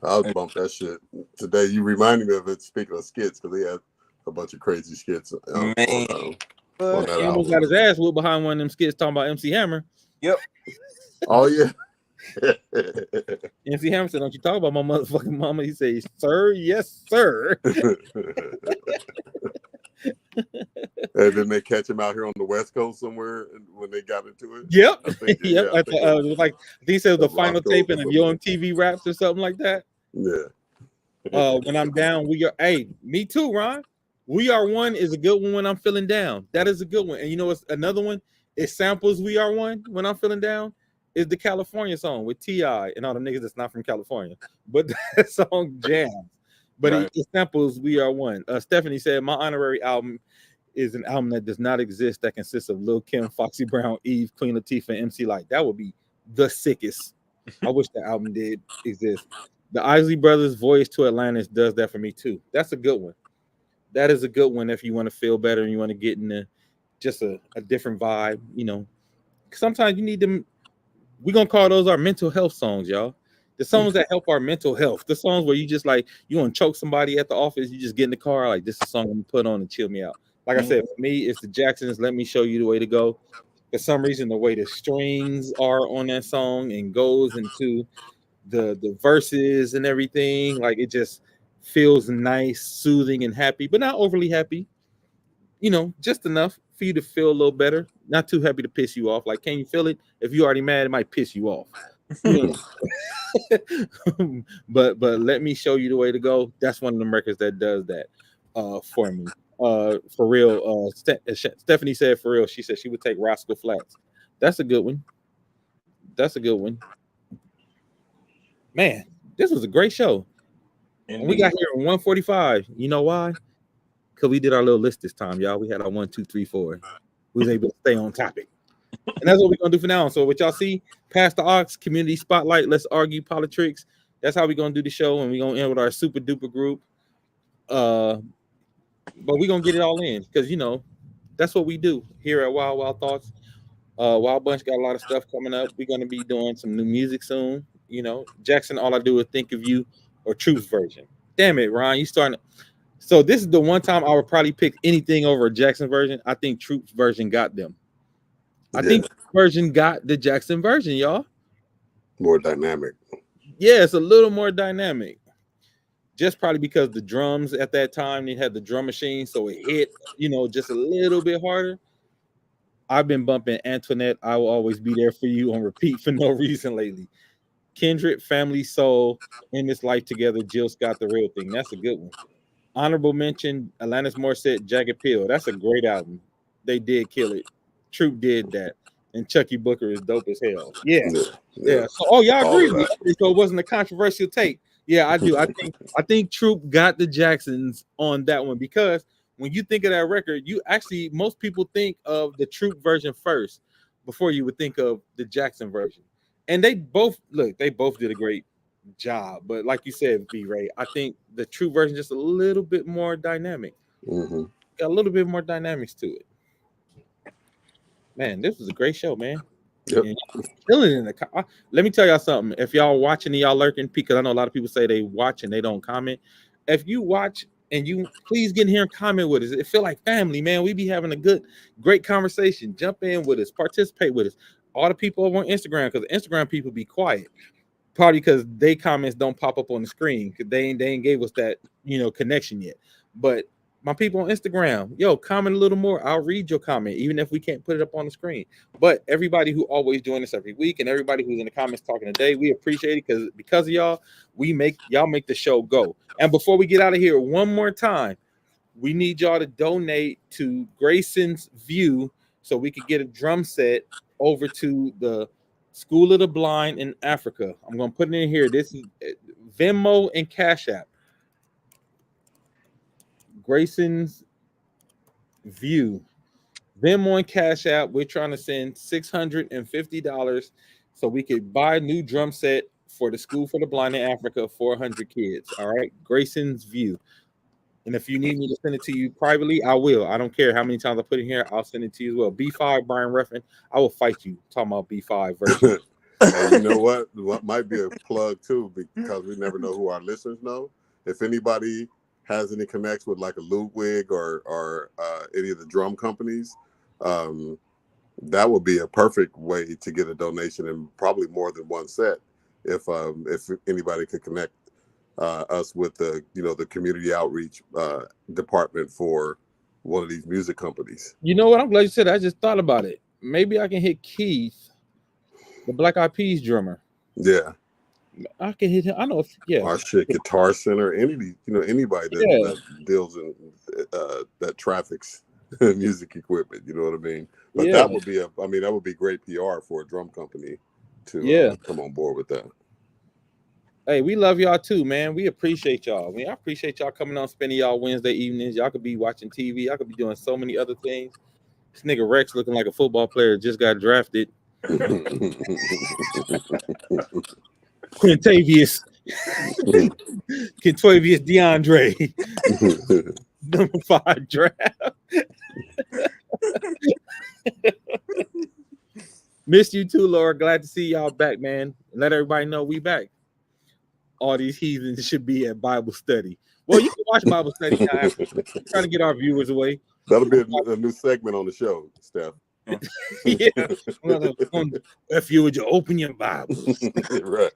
I'll bump that shit today. You reminded me of it. Speaking of skits, because he had a bunch of crazy skits. On that He almost got his ass whooped behind one of them skits talking about MC Hammer. Yep. Oh yeah. MC Hammer said, "Don't you talk about my motherfucking mama?" He says, "Sir, yes, sir." And then they catch him out here on the West Coast somewhere when they got into it. Yep. I think, Yep. I think it was like I think he said the final Roscoe taping of or Yo something. MTV Raps or something like that. Yeah. When I'm down, hey, me too, Ron. We Are One is a good one when I'm feeling down. That is a good one. And you know what's another one? It samples We Are One when I'm feeling down. Is the California song with T.I. and all the niggas that's not from California. But that song jams. But it samples We Are One. Stephanie said, my honorary album is an album that does not exist that consists of Lil Kim, Foxy Brown, Eve, Queen Latifah, and MC Light. That would be the sickest. I wish the album did exist. The Isley Brothers' Voyage to Atlantis does that for me too. That's a good one. That is a good one if you want to feel better and you want to get in just a different vibe, you know. Sometimes you need them. We're going to call those our mental health songs, y'all. The songs that help our mental health. The songs where you just like, you want to choke somebody at the office, you just get in the car, like, this is a song I'm going to put on and chill me out. Like I said, for me, it's the Jacksons, Let Me Show You the Way to Go. For some reason, the way the strings are on that song and goes into the verses and everything, like it just feels nice, soothing, and happy, but not overly happy. You know, just enough for you to feel a little better. Not too happy to piss you off. Like, can you feel it? If you're already mad, it might piss you off. You know? but Let Me Show You the Way to Go. That's one of the records that does that for me. For real. Stephanie said for real. She said she would take Rascal Flatts. That's a good one. That's a good one. Man, this was a great show. And we got here at 1:45. You know why? Because we did our little list this time, y'all. We had our 1, 2, 3, 4. We was able to stay on topic. And that's what we're going to do for now. So what y'all see, Past the Ox, Community Spotlight, Let's Argue Politrix. That's how we're going to do the show. And we're going to end with our super duper group. But we're going to get it all in because, you know, that's what we do here at Wild Thoughts. Wild Bunch got a lot of stuff coming up. We're going to be doing some new music soon. You know, Jackson, All I Do Is Think of You or Truth's version. Damn it, Ron, you starting. So this is the one time I would probably pick anything over a Jackson version. I think Truth's version got them. I think version got the Jackson version, y'all. More dynamic. Yeah, it's a little more dynamic. Just probably because the drums at that time, they had the drum machine, so it hit, you know, just a little bit harder. I've been bumping Antoinette, I Will Always Be There For You on repeat for no reason lately. Kindred, Family Soul, In This Life Together, Jill Scott, The Real Thing. That's a good one. Honorable mention, Alanis Morissette, Jagged Pill. That's a great album. They did kill it. Troop did that. And Chucky Booker is dope as hell. Yeah. So, y'all agree with me. So it wasn't a controversial take. Yeah, I do. I think Troop got the Jacksons on that one because when you think of that record, most people think of the Troop version first before you would think of the Jackson version. And they both did a great job. But like you said, B-Ray, I think the Troop version just a little bit more dynamic. Mm-hmm. Got a little bit more dynamics to it. Man, this was a great show, man. Yep. Killing it in the let me tell y'all something. If y'all watching and y'all lurking, because I know a lot of people say they watch and they don't comment. If you watch and you please get in here and comment with us. It feel like family, man. We be having a great conversation. Jump in with us, participate with us. All the people over on Instagram, because Instagram people be quiet. Probably because they comments don't pop up on the screen because they ain't gave us that connection yet. But my people on Instagram, comment a little more. I'll read your comment, even if we can't put it up on the screen. But everybody who always join us every week and everybody who's in the comments talking today, we appreciate it because of y'all, y'all make the show go. And before we get out of here, one more time, we need y'all to donate to Grayson's View so we could get a drum set over to the School of the Blind in Africa. I'm going to put it in here. This is Venmo and Cash App. Grayson's View. Venmo and Cash App. We're trying to send $650 so we could buy a new drum set for the School for the Blind in Africa, 400 kids. All right. Grayson's View. And if you need me to send it to you privately, I will. I don't care how many times I put it here. I'll send it to you as well. B5, Brian Ruffin. I will fight you. Talking about B5 version. And you know what? What might be a plug too, because we never know who our listeners know. If anybody has any connects with like a Ludwig or any of the drum companies, that would be a perfect way to get a donation, and probably more than one set. If anybody could connect us with the community outreach department for one of these music companies. You know what? I'm glad you said that. I just thought about it. Maybe I can hit Keith, the Black Eyed Peas drummer. Yeah, I can hit him. I know. Our shit, Guitar Center, anybody that deals in that traffics music equipment. You know what I mean? But that would be great PR for a drum company to come on board with that. Hey, we love y'all too, man. We appreciate y'all. I appreciate y'all coming on, spending y'all Wednesday evenings. Y'all could be watching TV. Y'all could be doing so many other things. This nigga Rex looking like a football player just got drafted. Quintavious DeAndre. Number 5 draft. Missed you too, Laura. Glad to see y'all back, man. Let everybody know we back. All these heathens should be at Bible study. Well, you can watch Bible study now. Trying to get our viewers away. That'll be a new segment on the show, Steph. Yeah. If you would open your Bibles. Right.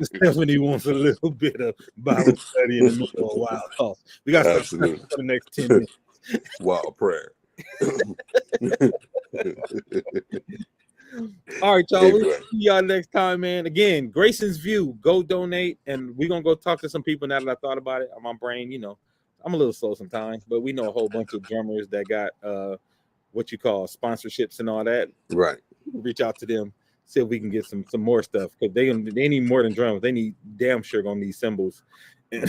Stephanie wants a little bit of Bible study in the middle of a wild talk. We got to start for the next 10 minutes. Wild prayer. All right, y'all. We'll see y'all next time, man. Again, Grayson's View. Go donate, and we're gonna go talk to some people now that I thought about it. My brain, I'm a little slow sometimes, but we know a whole bunch of drummers that got what you call sponsorships and all that. Right. Reach out to them, see if we can get some more stuff, because they need more than drums. They need damn sure gonna need cymbals. yeah,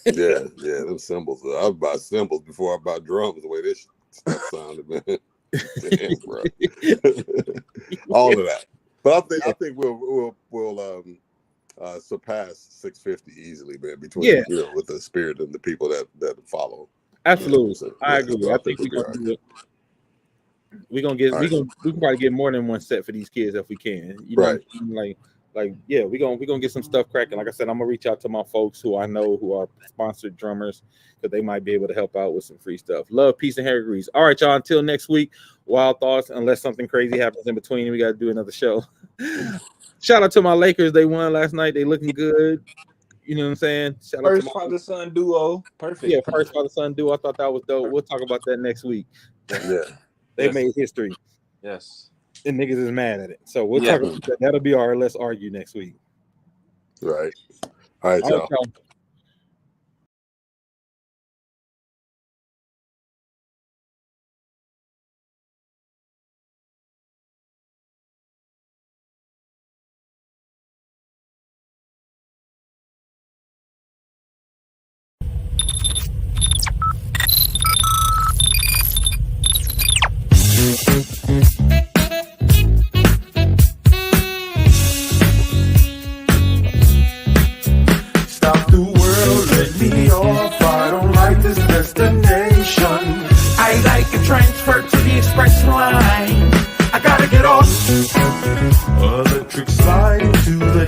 them cymbals. I buy cymbals before I buy drums. The way this stuff sounded, man. Damn, bro. All of that, but I think we'll surpass 650 easily, man. Between with the spirit and the people that follow. Absolutely, So, I agree. So I think we're gonna do it. We can probably get more than one set for these kids if we can. Right. We're gonna get some stuff cracking. Like I said, I'm gonna reach out to my folks who I know who are sponsored drummers, because they might be able to help out with some free stuff. Love, peace, and hair grease. All right, y'all. Until next week, Wild Thoughts. Unless something crazy happens in between, we got to do another show. Shout out to my Lakers. They won last night. They looking good. You know what I'm saying? Shout out to father-son duo. Perfect. Yeah, first father-son duo. I thought that was dope. We'll talk about that next week. Yeah. They made history. Yes. And niggas is mad at it. So we'll talk about that. That'll be our Let's Argue next week. Right. All right, y'all.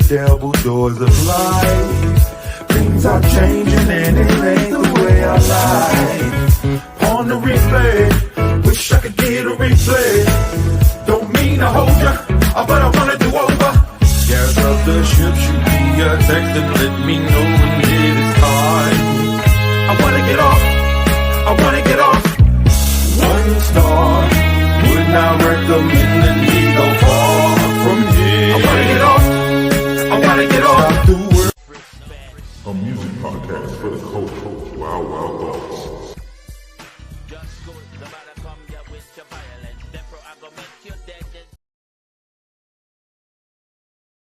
devil doors of life. Things are changing and it ain't the way I like. On the replay, wish I could get a replay. Don't mean to hold ya, but I wanna do over. Gas up the ship, shoot me a text and let me know when it is time. I wanna get off, I wanna get off. 1 star, would not recommend that we go far from here. I wanna get off, I wanna get off. A music podcast for the culture. Wild Thoughts.